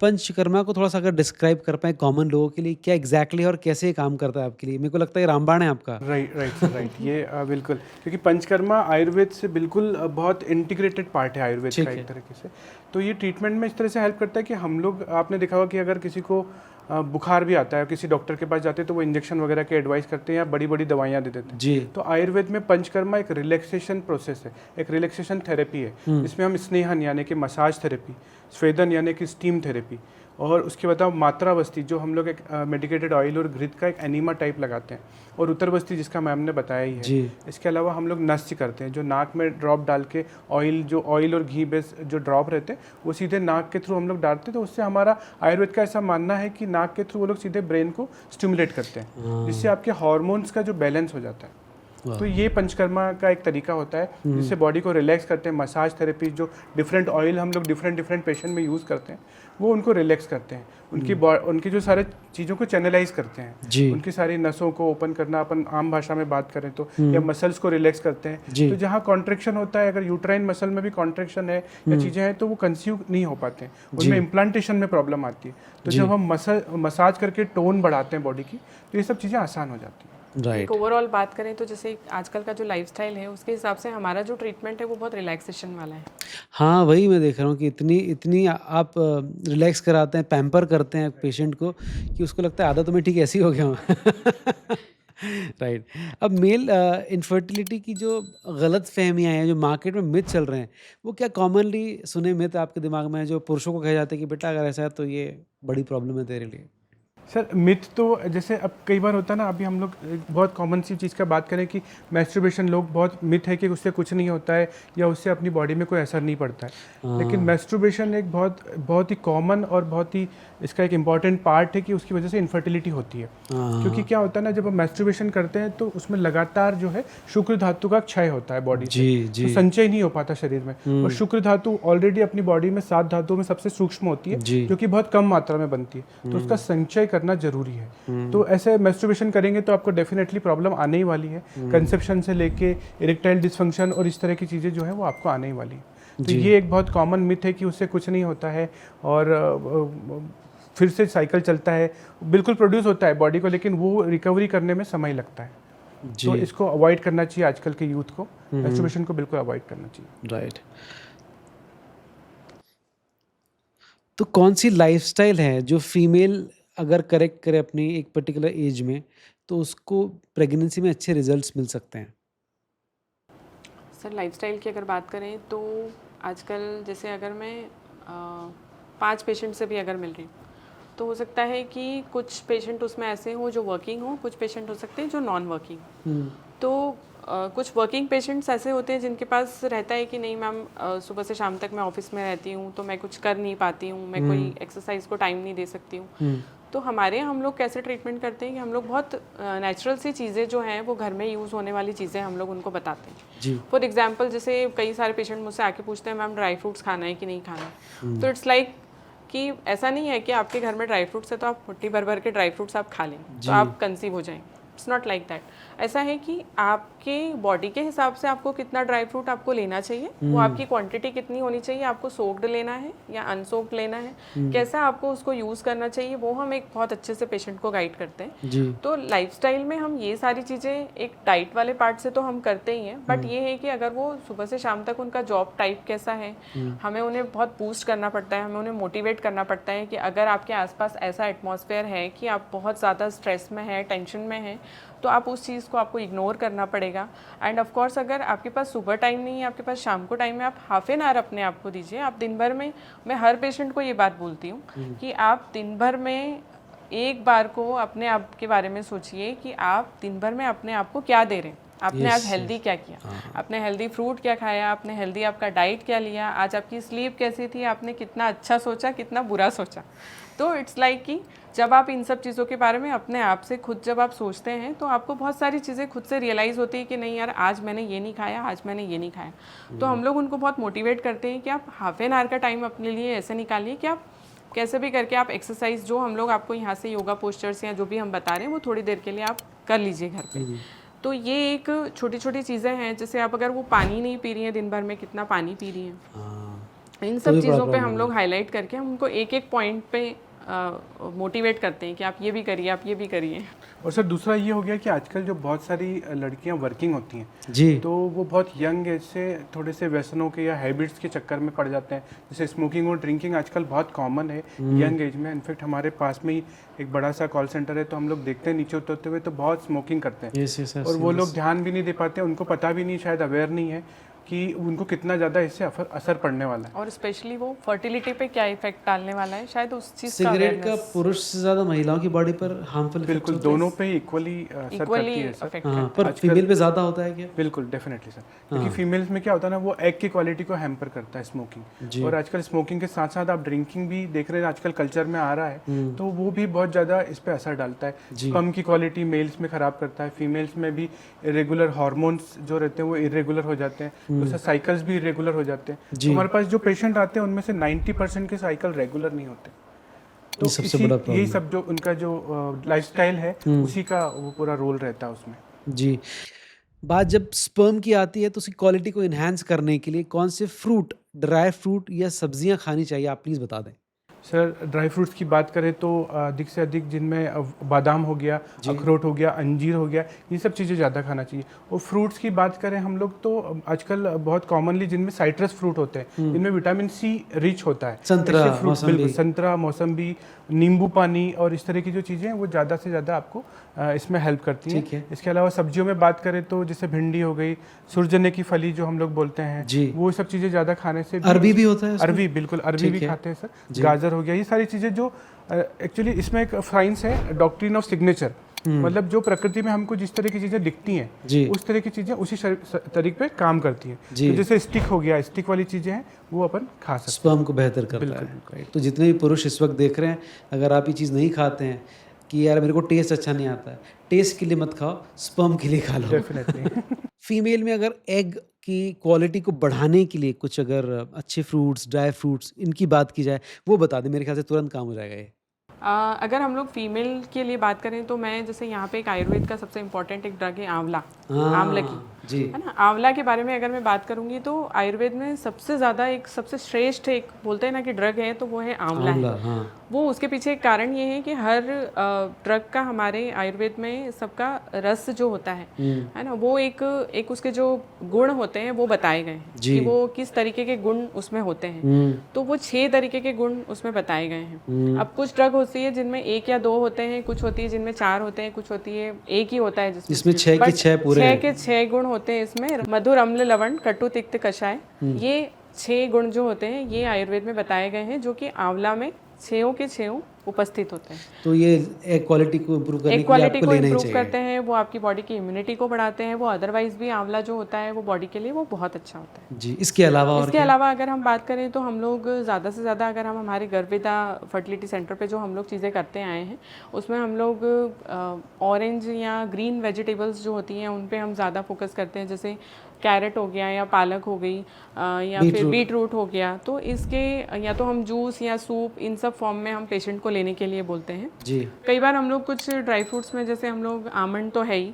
B: पंचकर्मा को थोड़ा सा अगर डिस्क्राइब कर पाए कॉमन लोगों के लिए, क्या एग्जैक्टली और कैसे ये काम करता है आपके लिए? मेरे को लगता है रामबाण है आपका।
A: राइट ये बिल्कुल, क्योंकि पंचकर्मा आयुर्वेद से बिल्कुल बहुत इंटीग्रेटेड पार्ट है आयुर्वेद का एक तरीके से। तो ये ट्रीटमेंट में इस तरह से हेल्प करता है कि हम लोग, आपने देखा होगा कि अगर किसी को बुखार भी आता है, किसी डॉक्टर के पास जाते हैं तो वो इंजेक्शन वगैरह के एडवाइस करते हैं या बड़ी बड़ी दवाइयाँ दे देते हैं
B: जी।
A: तो आयुर्वेद में पंचकर्मा एक रिलैक्सेशन प्रोसेस है, एक रिलैक्सेशन थेरेपी है जिसमें हम स्नेहन यानी कि मसाज थेरेपी, स्वेदन यानी कि स्टीम थेरेपी, और उसके बाद मात्रावस्ती जो हम लोग एक मेडिकेटेड ऑयल और घृत का एक एनीमा टाइप लगाते हैं, और उत्तरवस्ती जिसका मैम ने बताया ही है। इसके अलावा हम लोग नस्य करते हैं, जो नाक में ड्रॉप डाल के ऑयल और घी बेस जो ड्रॉप रहते हैं वो सीधे नाक के थ्रू हम लोग डालते हैं। तो उससे हमारा आयुर्वेद का ऐसा मानना है कि नाक के थ्रू वो लोग सीधे ब्रेन को स्टिमुलेट करते हैं, जिससे आपके हार्मोन्स का जो बैलेंस हो जाता है। तो ये पंचकर्मा का एक तरीका होता है जिससे बॉडी को रिलैक्स करते हैं। मसाज थेरेपी जो डिफरेंट ऑयल हम लोग डिफरेंट पेशेंट में यूज़ करते हैं वो उनको रिलैक्स करते हैं, उनकी जो सारे चीज़ों को चैनलाइज करते हैं, उनकी सारी नसों को ओपन करना, अपन आम भाषा में बात करें तो, या मसल्स को रिलैक्स करते हैं। तो जहाँ कॉन्ट्रैक्शन होता है, अगर यूट्राइन मसल में भी कॉन्ट्रैक्शन है या चीज़ें हैं तो वो कंसीव नहीं हो पाते हैं, उनमें इम्प्लांटेशन में प्रॉब्लम आती है। तो जब हम मसाज करके टोन बढ़ाते हैं बॉडी की तो ये सब चीज़ें आसान हो जाती हैं।
B: राइट।
C: एक ओवरऑल बात करें तो जैसे आजकल का जो लाइफस्टाइल है उसके हिसाब से हमारा जो ट्रीटमेंट है वो बहुत रिलैक्सेशन वाला है।
B: हाँ, वही मैं देख रहा हूँ कि इतनी इतनी आप रिलैक्स कराते हैं, पैम्पर करते हैं पेशेंट को कि उसको लगता है आधा तो मैं ठीक ऐसे ही हो गया हूँ। राइट। अब मेल इनफर्टिलिटी की जो गलतफ़हमियाँ हैं, जो मार्केट में मिथ चल रहे हैं, वो क्या कॉमनली सुने मिथ आपके दिमाग में है जो पुरुषों को कहे जाते हैं कि बेटा अगर ऐसा है तो ये बड़ी प्रॉब्लम है तेरे लिए?
A: सर मिथ तो जैसे अब कई बार होता है ना, अभी हम लोग एक बहुत कॉमन सी चीज़ का बात करें कि मैस्टरबेशन, लोग बहुत मिथ है कि उससे कुछ नहीं होता है या उससे अपनी बॉडी में कोई असर नहीं पड़ता है। लेकिन मैस्टरबेशन एक बहुत बहुत ही कॉमन और बहुत ही इसका एक इम्पॉर्टेंट पार्ट है कि उसकी वजह से इनफर्टिलिटी होती है। क्योंकि क्या होता है ना, जब हम मैस्टरबेशन करते हैं तो उसमें लगातार जो है शुक्र धातु का क्षय होता है बॉडी से,
B: जी।
A: तो संचय नहीं हो पाता शरीर में। और शुक्र धातु ऑलरेडी अपनी बॉडी में 7 धातुओं में सबसे सूक्ष्म होती है,
B: जी।
A: जो कि बहुत कम मात्रा में बनती है, तो उसका संचय करना जरूरी है। तो ऐसे मैस्टरबेशन करेंगे तो आपको डेफिनेटली प्रॉब्लम आने ही वाली है। कंसेप्शन से लेके इरेक्टाइल डिसफंक्शन और इस तरह की चीज़ें जो है वो आपको आने ही वाली है। तो
B: जी।
A: ये एक बहुत कॉमन मिथ है कि उससे कुछ नहीं होता है और फिर से साइकिल चलता है, बिल्कुल प्रोड्यूस होता है बॉडी को, लेकिन वो रिकवरी करने में समय लगता है। तो
B: जी।
A: इसको अवॉइड करना चाहिए आजकल के यूथ को, मैस्टरबेशन को बिल्कुल अवॉइड करना चाहिए।
B: राइट। तो कौन सी लाइफ़स्टाइल है जो फीमेल अगर करेक्ट करे अपनी एक पर्टिकुलर एज में, तो उसको प्रेगनेंसी में अच्छे रिजल्ट्स मिल सकते हैं?
C: सर लाइफस्टाइल की अगर बात करें तो आजकल जैसे अगर मैं 5 पेशेंट से भी अगर मिल रही हूँ तो हो सकता है कि कुछ पेशेंट उसमें ऐसे हों जो वर्किंग हो, कुछ पेशेंट हो सकते हैं जो नॉन वर्किंग। तो कुछ वर्किंग पेशेंट्स ऐसे होते हैं जिनके पास रहता है कि नहीं मैम सुबह से शाम तक मैं ऑफिस में रहती हूँ तो मैं कुछ कर नहीं पाती हूँ, मैं कोई एक्सरसाइज को टाइम नहीं दे सकती हूँ। तो हमारे यहाँ हम लोग कैसे ट्रीटमेंट करते हैं कि हम लोग बहुत नेचुरल सी चीज़ें जो हैं वो घर में यूज़ होने वाली चीज़ें हम लोग उनको बताते हैं।
B: जी।
C: फॉर एग्जाम्पल जैसे कई सारे पेशेंट मुझसे आके पूछते हैं मैम ड्राई फ्रूट्स खाना है कि नहीं खाना। तो इट्स लाइक कि ऐसा नहीं है कि आपके घर में ड्राई फ्रूट्स है तो आप मुट्ठी भर भर के ड्राई फ्रूट्स आप खा लें तो आप कंसीव हो जाएंगे। It's not like that. ऐसा है कि आपके बॉडी के हिसाब से आपको कितना ड्राई फ्रूट आपको लेना चाहिए, वो आपकी क्वांटिटी कितनी होनी चाहिए, आपको सोक्ड लेना है या अनसोक्ड लेना है, कैसा आपको उसको यूज़ करना चाहिए, वो हम एक बहुत अच्छे से पेशेंट को गाइड करते हैं।
B: जी।
C: तो लाइफस्टाइल में हम ये सारी चीज़ें एक डाइट वाले पार्ट से तो हम करते ही हैं, बट ये है कि अगर वो सुबह से शाम तक उनका जॉब टाइप कैसा है, हमें उन्हें बहुत बूस्ट करना पड़ता है, हमें उन्हें मोटिवेट करना पड़ता है कि अगर आपके आसपास ऐसा एटमॉस्फेयर है कि आप बहुत ज़्यादा स्ट्रेस में है, टेंशन में है, तो आप उस चीज़ को आपको इग्नोर करना पड़ेगा। एंड ऑफ कोर्स अगर आपके पास सुबह टाइम नहीं है, आपके पास शाम को टाइम है, आप हाफ एन आवर अपने आप को दीजिए। आप दिन भर में, मैं हर पेशेंट को ये बात बोलती हूँ कि आप दिन भर में एक बार को अपने आप के बारे में सोचिए कि आप दिन भर में अपने आप को क्या दे रहे हैं। आपने आज हेल्दी क्या किया, आपने हेल्दी फ्रूट क्या खाया, आपने हेल्दी आपका डाइट क्या लिया, आज आपकी स्लीप कैसी थी, आपने कितना अच्छा सोचा, कितना बुरा सोचा। तो इट्स लाइक कि जब आप इन सब चीज़ों के बारे में अपने आप से खुद जब आप सोचते हैं तो आपको बहुत सारी चीज़ें खुद से रियलाइज़ होती है कि नहीं यार आज मैंने ये नहीं खाया, आज मैंने ये नहीं खाया। तो हम लोग उनको बहुत मोटिवेट करते हैं कि आप हाफ एन आवर का टाइम अपने लिए ऐसे निकालिए कि आप कैसे भी करके आप एक्सरसाइज जो हम लोग आपको यहाँ से योगा पोस्चर्स या जो भी हम बता रहे हैं वो थोड़ी देर के लिए आप कर लीजिए घर पे। तो ये एक छोटी छोटी चीज़ें हैं, जैसे आप अगर वो पानी नहीं पी रही हैं दिन भर में, कितना पानी पी रही हैं, इन सब चीज़ों पे हम लोग हाईलाइट करके हम उनको एक एक पॉइंट पे मोटिवेट करते हैं कि आप ये भी करिए, आप ये भी करिए।
A: और सर दूसरा ये हो गया कि आजकल जो बहुत सारी लड़कियां वर्किंग होती हैं
B: जी।
A: तो वो बहुत यंग एज से थोड़े से व्यसनों के या हैबिट्स के चक्कर में पड़ जाते हैं। जैसे स्मोकिंग और ड्रिंकिंग आजकल बहुत कॉमन है यंग एज में। इनफैक्ट हमारे पास में ही एक बड़ा सा कॉल सेंटर है, तो हम लोग देखते हैं नीचे उतरते हुए तो बहुत स्मोकिंग करते हैं।
B: yes,
A: और वो लोग ध्यान भी नहीं दे पाते, उनको पता भी नहीं, शायद अवेयर नहीं है कि उनको कितना ज़्यादा इससे असर पड़ने वाला है
C: और स्पेशली वो फर्टिलिटी पे क्या इफेक्ट डालने वाला है, शायद उस चीज़ का
B: सिगरेट का पुरुष से ज़्यादा महिलाओं की बॉडी पर हार्मफुल
A: बिल्कुल दोनों पे इक्वली असर करती है सर।
C: इफेक्ट
B: हाँ, पर फीमेल पे ज़्यादा होता है क्या?
A: बिल्कुल डेफिनेटली सर, क्योंकि फीमेल्स में क्या होता है ना, वो एग की क्वालिटी को हैम्पर करता है स्मोकिंग। और आजकल स्मोकिंग के साथ साथ आप ड्रिंकिंग भी देख रहे हैं, आजकल कल्चर में आ रहा है, तो वो भी बहुत ज़्यादा इस पे असर डालता है। स्पर्म की क्वालिटी मेल्स में ख़राब करता है, फीमेल्स में भी इरेगुलर हार्मोन्स जो रहते हैं वो इरेगुलर हो जाते हैं, तो साइकिल्स भी इरेगुलर हो जाते हैं। तो हमारे पास जो पेशेंट आते हैं उनमें से 90% के साइकिल रेगुलर नहीं होते। तो
B: सबसे बड़ा
A: यही सब जो उनका जो लाइफस्टाइल है उसी का वो पूरा रोल रहता है उसमें।
B: जी। बात जब स्पर्म की आती है तो उसकी क्वालिटी को इन्हांस करने के लिए कौन से फ्रूट, ड्राई फ्रूट या सब्जियां खानी चाहिए, आप प्लीज़ बता दें।
A: सर ड्राई फ्रूट्स की बात करें तो अधिक से अधिक जिनमें बादाम हो गया, अखरोट हो गया, अंजीर हो गया, ये सब चीज़ें ज़्यादा खाना चाहिए। और फ्रूट्स की बात करें हम लोग तो आजकल बहुत कॉमनली जिनमें साइट्रस फ्रूट होते हैं, इनमें विटामिन सी रिच होता है।
B: संतरा,
A: ऐसे fruit,
B: मौसम्बी।
A: बिल्कुल, संतरा, मौसम्बी, नींबू पानी और इस तरह की जो चीज़ें हैं वो ज़्यादा से ज़्यादा आपको इसमें हेल्प करती
B: ठीक है।
A: हैं। इसके अलावा सब्जियों में बात करें तो जैसे भिंडी हो गई, सुरजने की फली जो हम लोग बोलते हैं,
B: जी।
A: वो सब चीज़ें ज़्यादा खाने से
B: अरबी भी होता है इसमें?
A: अरबी, बिल्कुल, अरबी
B: ठीक
A: भी
B: है।
A: खाते हैं सर। गाजर हो गया, ये सारी चीज़ें जो एक्चुअली इसमें एक साइंस है, डॉक्ट्रिन ऑफ सिग्नेचर, मतलब जो प्रकृति में हमको जिस तरह की चीज़ें दिखती हैं,
B: जी।
A: उस तरह की चीज़ें उसी तरीके पे काम करती हैं।
B: जी।
A: तो जैसे स्टिक हो गया, स्टिक वाली चीज़ें हैं वो अपन खा सकते
B: स्पर्म को बेहतर करता
A: बिल्कुल,
B: है। राइट। तो जितने भी पुरुष इस वक्त देख रहे हैं, अगर आप ये चीज़ नहीं खाते हैं कि यार मेरे को टेस्ट अच्छा नहीं आता है, टेस्ट के लिए मत खाओ, स्पर्म के लिए खा
A: हैं।
B: लो।
A: डेफिनेटली।
B: फीमेल में अगर एग की क्वालिटी को बढ़ाने के लिए कुछ अगर अच्छे फ्रूट्स, ड्राई फ्रूट्स इनकी बात की जाए, वो बता दें, मेरे ख्याल से तुरंत काम हो जाएगा ये।
C: अगर हम लोग फीमेल के लिए बात करें तो मैं जैसे यहाँ पे एक आयुर्वेद का सबसे इम्पोर्टेंट एक ड्रग है आंवला, आंवला की,
B: जी।
C: है ना। आंवला के बारे में अगर मैं बात करूंगी तो आयुर्वेद में सबसे ज़्यादा एक सबसे श्रेष्ठ एक बोलते हैं ना कि ड्रग है तो वो है आंवला है।
B: हाँ।
C: वो उसके पीछे एक कारण ये है कि हर ड्रग का हमारे आयुर्वेद में सबका रस जो होता है ना, वो एक उसके जो गुण होते हैं वो बताए गए हैं
B: जी।
C: कि वो किस तरीके के गुण उसमें होते हैं। तो वो 6 तरीके के गुण उसमें बताए गए हैं। अब कुछ ड्रग होती है जिनमें 1 या 2 होते हैं, कुछ होती है जिनमें 4 होते हैं, कुछ होती है 1 ही होता है
B: जिसमें 6 के 6 पूरे
C: 6 के 6 गुण होते हैं इसमें। मधुर, अम्ल, लवण, कटु, तिक्त, कषाय, ये 6 गुण जो होते हैं ये आयुर्वेद में बताए गए हैं, जो कि आंवला में 6 के 6 उपस्थित होते हैं।
B: तो ये एग क्वालिटी को इम्प्रूव करने
C: एक
B: के लिए
C: क्वालिटी
B: आपको
C: को
B: लेना ही
C: इम्प्रूव
B: चाहिए।
C: करते हैं, वो आपकी बॉडी की इम्यूनिटी को बढ़ाते हैं। वो अदरवाइज भी आंवला जो होता है वो बॉडी के लिए वो बहुत अच्छा होता है।
B: जी। इसके अलावा और
C: इसके अलावा अगर हम बात करें तो हम लोग ज़्यादा से ज़्यादा अगर हम हमारे गर्विदा फर्टिलिटी सेंटर पे जो हम लोग चीज़ें करते आए हैं उसमें हम लोग ऑरेंज या ग्रीन वेजिटेबल्स जो होती हैं उन पे हम ज़्यादा फोकस करते हैं। जैसे कैरेट हो गया या पालक हो गई या फिर बीट रूट हो गया, तो इसके या तो हम जूस या सूप इन सब फॉर्म में हम पेशेंट को लेने के लिए बोलते हैं।
B: जी।
C: कई बार हम लोग कुछ ड्राई फ्रूट्स में जैसे हम लोग आमंड तो है ही,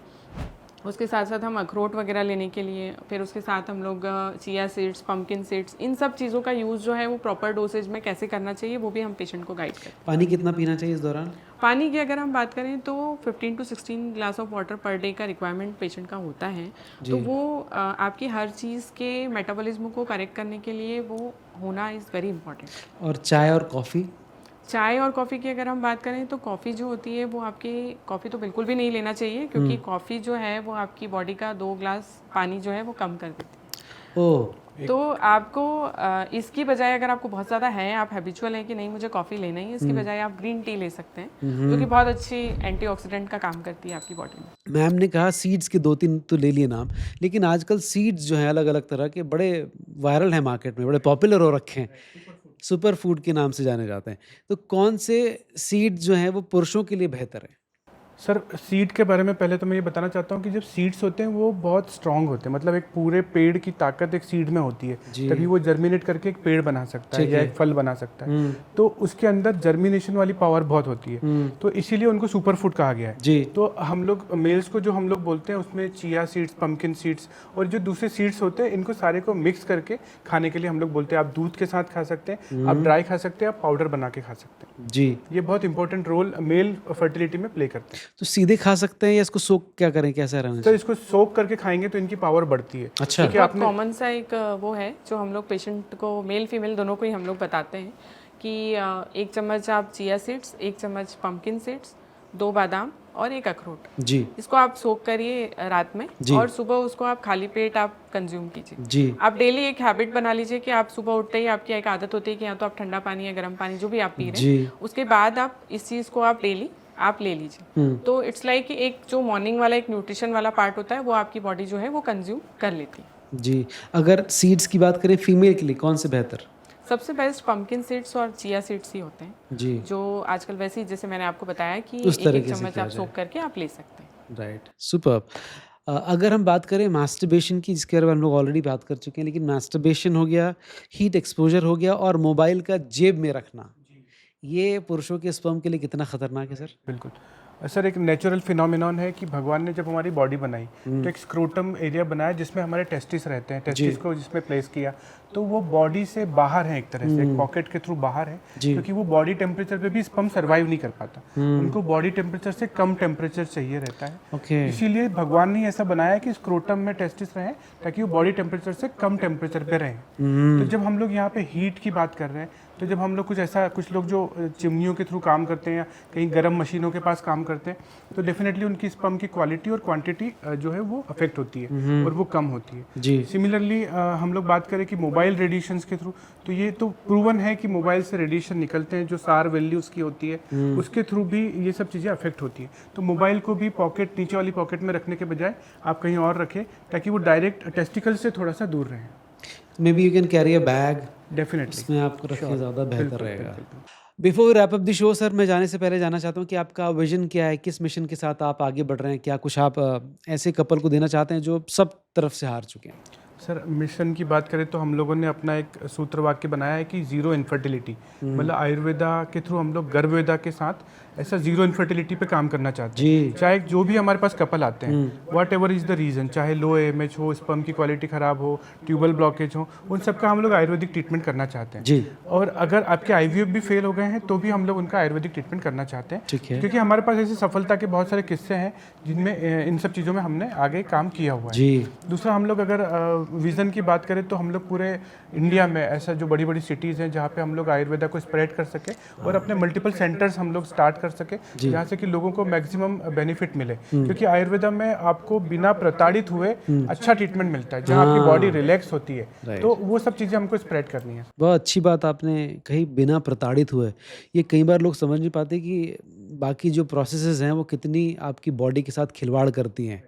C: उसके साथ साथ हम अखरोट वगैरह लेने के लिए, फिर उसके साथ हम लोग चिया सीड्स, पम्पकिन सीड्स, इन सब चीज़ों का यूज़ जो है वो प्रॉपर डोसेज में कैसे करना चाहिए वो भी हम पेशेंट को गाइड करते हैं।
B: पानी कितना पीना चाहिए इस दौरान?
C: पानी की अगर हम बात करें तो 15 to 16 glass of water per day का रिक्वायरमेंट पेशेंट का होता है। तो वो आपकी हर चीज़ के मेटाबॉलिज्म को करेक्ट करने के लिए वो होना इज़ वेरी इंपॉर्टेंट।
B: और चाय और कॉफ़ी?
C: चाय और कॉफ़ी की अगर हम बात करें तो कॉफ़ी जो होती है वो आपकी कॉफ़ी तो बिल्कुल भी नहीं लेना चाहिए, क्योंकि कॉफ़ी जो है वो आपकी बॉडी का 2 ग्लास पानी जो है वो कम कर देती है।
B: ओह।
C: तो आपको इसकी बजाय अगर आपको बहुत ज़्यादा है, आप हैबिचुअल है कि नहीं मुझे कॉफ़ी लेना ही है, इसकी बजाय आप ग्रीन टी ले सकते हैं जो कि बहुत अच्छी एंटीऑक्सीडेंट का काम करती है आपकी बॉडी में।
B: मैम ने कहा सीड्स के 2-3 तो ले लिए नाम, लेकिन आजकल सीड्स जो हैं अलग अलग तरह के बड़े वायरल हैं मार्केट में, बड़े पॉपुलर हो रखे हैं, सुपर फूड के नाम से जाने जाते हैं। तो कौन से सीड्स जो हैं वो पुरुषों के लिए बेहतर है?
A: सर सीड के बारे में पहले तो मैं ये बताना चाहता हूँ कि जब सीड्स होते हैं वो बहुत स्ट्रांग होते हैं, मतलब एक पूरे पेड़ की ताकत एक सीड में होती है, तभी वो जर्मिनेट करके एक पेड़ बना सकता है या एक फल बना सकता है। तो उसके अंदर जर्मिनेशन वाली पावर बहुत होती है, तो इसीलिए उनको सुपर फूड कहा गया है।
B: जी।
A: तो हम लोग मेल्स को जो हम लोग बोलते हैं उसमें चिया सीड्स, पम्पकिन सीड्स और जो दूसरे सीड्स होते हैं इनको सारे को मिक्स करके खाने के लिए हम लोग बोलते हैं। आप दूध के साथ खा सकते हैं, आप ड्राई खा सकते हैं, आप पाउडर बना के खा सकते हैं।
B: जी।
A: ये बहुत इंपॉर्टेंट रोल मेल फर्टिलिटी में प्ले करते हैं।
B: तो सीधे खा सकते हैं या इसको सोक क्या करें, कैसा रहना
A: सर
B: चाहिए?
A: इसको सोक करके खाएंगे तो इनकी पावर बढ़ती है।
B: अच्छा।
C: बहुत कॉमन सा एक वो है जो हम लोग पेशेंट को मेल फीमेल दोनों को ही हम लोग बताते हैं कि 1 चम्मच आप चिया सीड्स, 1 चम्मच पम्पकिन सीड्स, 2 बादाम और 1 अखरोट,
B: जी।
C: इसको आप सोक करिए रात में और सुबह उसको आप खाली पेट आप कंज्यूम कीजिए।
B: जी।
C: आप डेली एक हैबिट बना लीजिए कि आप सुबह उठते ही आपकी एक आदत होती है कि या तो आप ठंडा पानी या गर्म पानी जो भी आप पी रहे हैं, उसके बाद आप इस चीज़ को आप डेली आप ले लीजिए। तो इट्स लाइक कि एक जो मॉर्निंग वाला एक न्यूट्रिशन वाला पार्ट होता है वो आपकी बॉडी जो है वो कंज्यूम कर लेती है।
B: जी। अगर सीड्स की बात करें फीमेल के लिए कौन से बेहतर?
C: सबसे बेस्ट पम्पकिन सीड्स और चिया सीड्स ही होते हैं,
B: जी।
C: जो आजकल वैसे ही जैसे मैंने आपको बताया कि
B: उस
C: एक
B: तरीके से
C: चम्मच
B: किया
C: आप सोक करके आप ले सकते हैं।
B: राइट। सुपर्ब। अगर हम बात करें मास्टरबेशन की, जिसके बारे में हम लोग ऑलरेडी बात कर चुके हैं, लेकिन मास्टरबेशन हो गया, हीट एक्सपोजर हो गया और मोबाइल का जेब में रखना, ये पुरुषों के स्पर्म के लिए कितना खतरनाक है सर?
A: बिल्कुल। सर एक नेचुरल फिनोमिनॉन है कि भगवान ने जब हमारी बॉडी बनाई तो एक स्क्रोटम एरिया बनाया जिसमें हमारे टेस्टिस रहते हैं, टेस्टिस को जिसमें प्लेस किया तो वो बॉडी से बाहर है, एक तरह से एक पॉकेट के थ्रू बाहर है, क्योंकि वो बॉडी टेम्परेचर पे भी स्पर्म सर्वाइव नहीं कर पाता, उनको बॉडी टेम्परेचर से कम टेम्परेचर चाहिए रहता है। इसीलिए भगवान ने ऐसा बनाया कि स्क्रोटम में टेस्टिस रहे ताकि वो बॉडी टेम्परेचर से कम टेम्परेचर पे रहे। तो जब हम लोग यहाँ पे हीट की बात कर रहे हैं तो जब हम लोग कुछ लोग जो चिमनियों के थ्रू काम करते हैं या कहीं गर्म मशीनों के पास काम करते हैं तो डेफिनेटली उनकी स्पर्म की क्वालिटी और क्वांटिटी जो है वो अफेक्ट होती है और वो कम होती है
B: जी।
A: सिमिलरली हम लोग बात करें कि मोबाइल रेडिएशंस के थ्रू, तो ये तो प्रूवन है कि मोबाइल से रेडिएशन निकलते हैं जो सार वैल्यू उसकी होती है उसके थ्रू भी ये सब चीज़ें अफेक्ट होती है। तो मोबाइल को भी पॉकेट, नीचे वाली पॉकेट में रखने के बजाय आप कहीं और रखें ताकि वो डायरेक्ट टेस्टिकल से थोड़ा सा दूर रहें।
B: May be you can carry a bag,
A: definitely
B: इसमें आपको रखिए, ज़्यादा बेहतर रहेगा। Before wrap up the show sir, मैं जाने से पहले जानना चाहता हूँ कि आपका विजन क्या है, किस मिशन के साथ आप आगे बढ़ रहे हैं, क्या कुछ आप ऐसे कपल को देना चाहते हैं जो सब तरफ से हार चुके हैं?
A: सर मिशन की बात करें तो हम लोगों ने अपना एक सूत्र वाक्य बनाया है कि जीरो इनफर्टिलिटी, मतलब आयुर्वेदा के थ्रू हम लोग गर्भवेदा के साथ ऐसा जीरो इनफर्टिलिटी पे काम करना चाहते हैं। चाहे जो भी हमारे पास कपल आते हैं, what ever is the reason, चाहे लो AMH हो, स्पर्म की क्वालिटी खराब हो, ट्यूबल ब्लॉकेज हो, उन सब का हम लोग आयुर्वेदिक ट्रीटमेंट करना चाहते हैं
B: जी।
A: और अगर आपके IVF भी फेल हो गए हैं तो भी हम लोग उनका आयुर्वेदिक ट्रीटमेंट करना चाहते हैं,
B: ठीक है।
A: क्योंकि हमारे पास ऐसी सफलता के बहुत सारे किस्से हैं जिनमें इन सब चीज़ों में हमने आगे काम किया हुआ है।
B: जी।
A: दूसरा, हम लोग अगर विज़न की बात करें तो हम लोग पूरे इंडिया में ऐसा जो बड़ी बड़ी सिटीज़ हैं जहाँ पे हम लोग आयुर्वेदा को स्प्रेड कर सके और अपने मल्टीपल सेंटर्स हम लोग स्टार्ट कर सके जहाँ से कि लोगों को मैक्सिमम बेनिफिट मिले, क्योंकि आयुर्वेदा में आपको बिना प्रताड़ित हुए अच्छा ट्रीटमेंट मिलता है जहाँ आपकी बॉडी रिलैक्स होती है। तो वो सब चीज़ें हमको स्प्रेड करनी है।
B: बहुत अच्छी बात आपने कही, बिना प्रताड़ित हुए। ये कई बार लोग समझ नहीं पाते कि बाकी जो प्रोसेसेस हैं वो कितनी आपकी बॉडी के साथ खिलवाड़ करती हैं।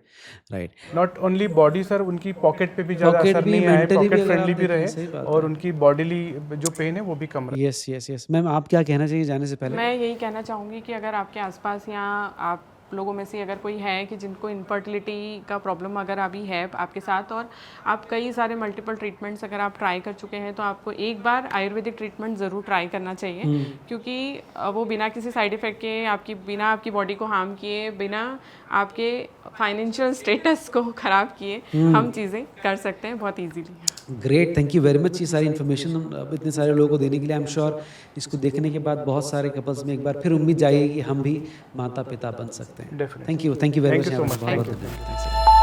B: Right,
A: not only body sir, उनकी पॉकेट पे भी ज़्यादा असर नहीं आए, पॉकेट फ्रेंडली भी रहे और उनकी बॉडीली जो पेन है वो भी कम रहे।
B: Yes yes yes. मैम आप क्या कहना चाहिए जाने से पहले?
C: मैं यही कहना चाहूँगी कि अगर आपके आसपास या आप लोगों में से अगर कोई है कि जिनको इनफर्टिलिटी का प्रॉब्लम अगर अभी है आपके साथ और आप कई सारे मल्टीपल ट्रीटमेंट्स अगर आप ट्राई कर चुके हैं तो आपको एक बार आयुर्वेदिक ट्रीटमेंट ज़रूर ट्राई करना चाहिए, क्योंकि वो बिना किसी साइड इफ़ेक्ट के बिना आपकी बॉडी को हार्म किए, बिना आपके फाइनेंशियल स्टेटस को ख़राब किए हम चीज़ें कर सकते हैं बहुत easily.
B: Great, thank you very much ये सारी इन्फॉर्मेशन इतने सारे लोगों को देने के लिए। आई एम श्योर इसको देखने के बाद बहुत सारे कपल्स में एक बार फिर उम्मीद जाएगी कि हम भी माता पिता बन सकते हैं।
A: Definitely.
B: Thank you very much.
A: Thank you so much.
B: बहुत बहुत धन्यवाद।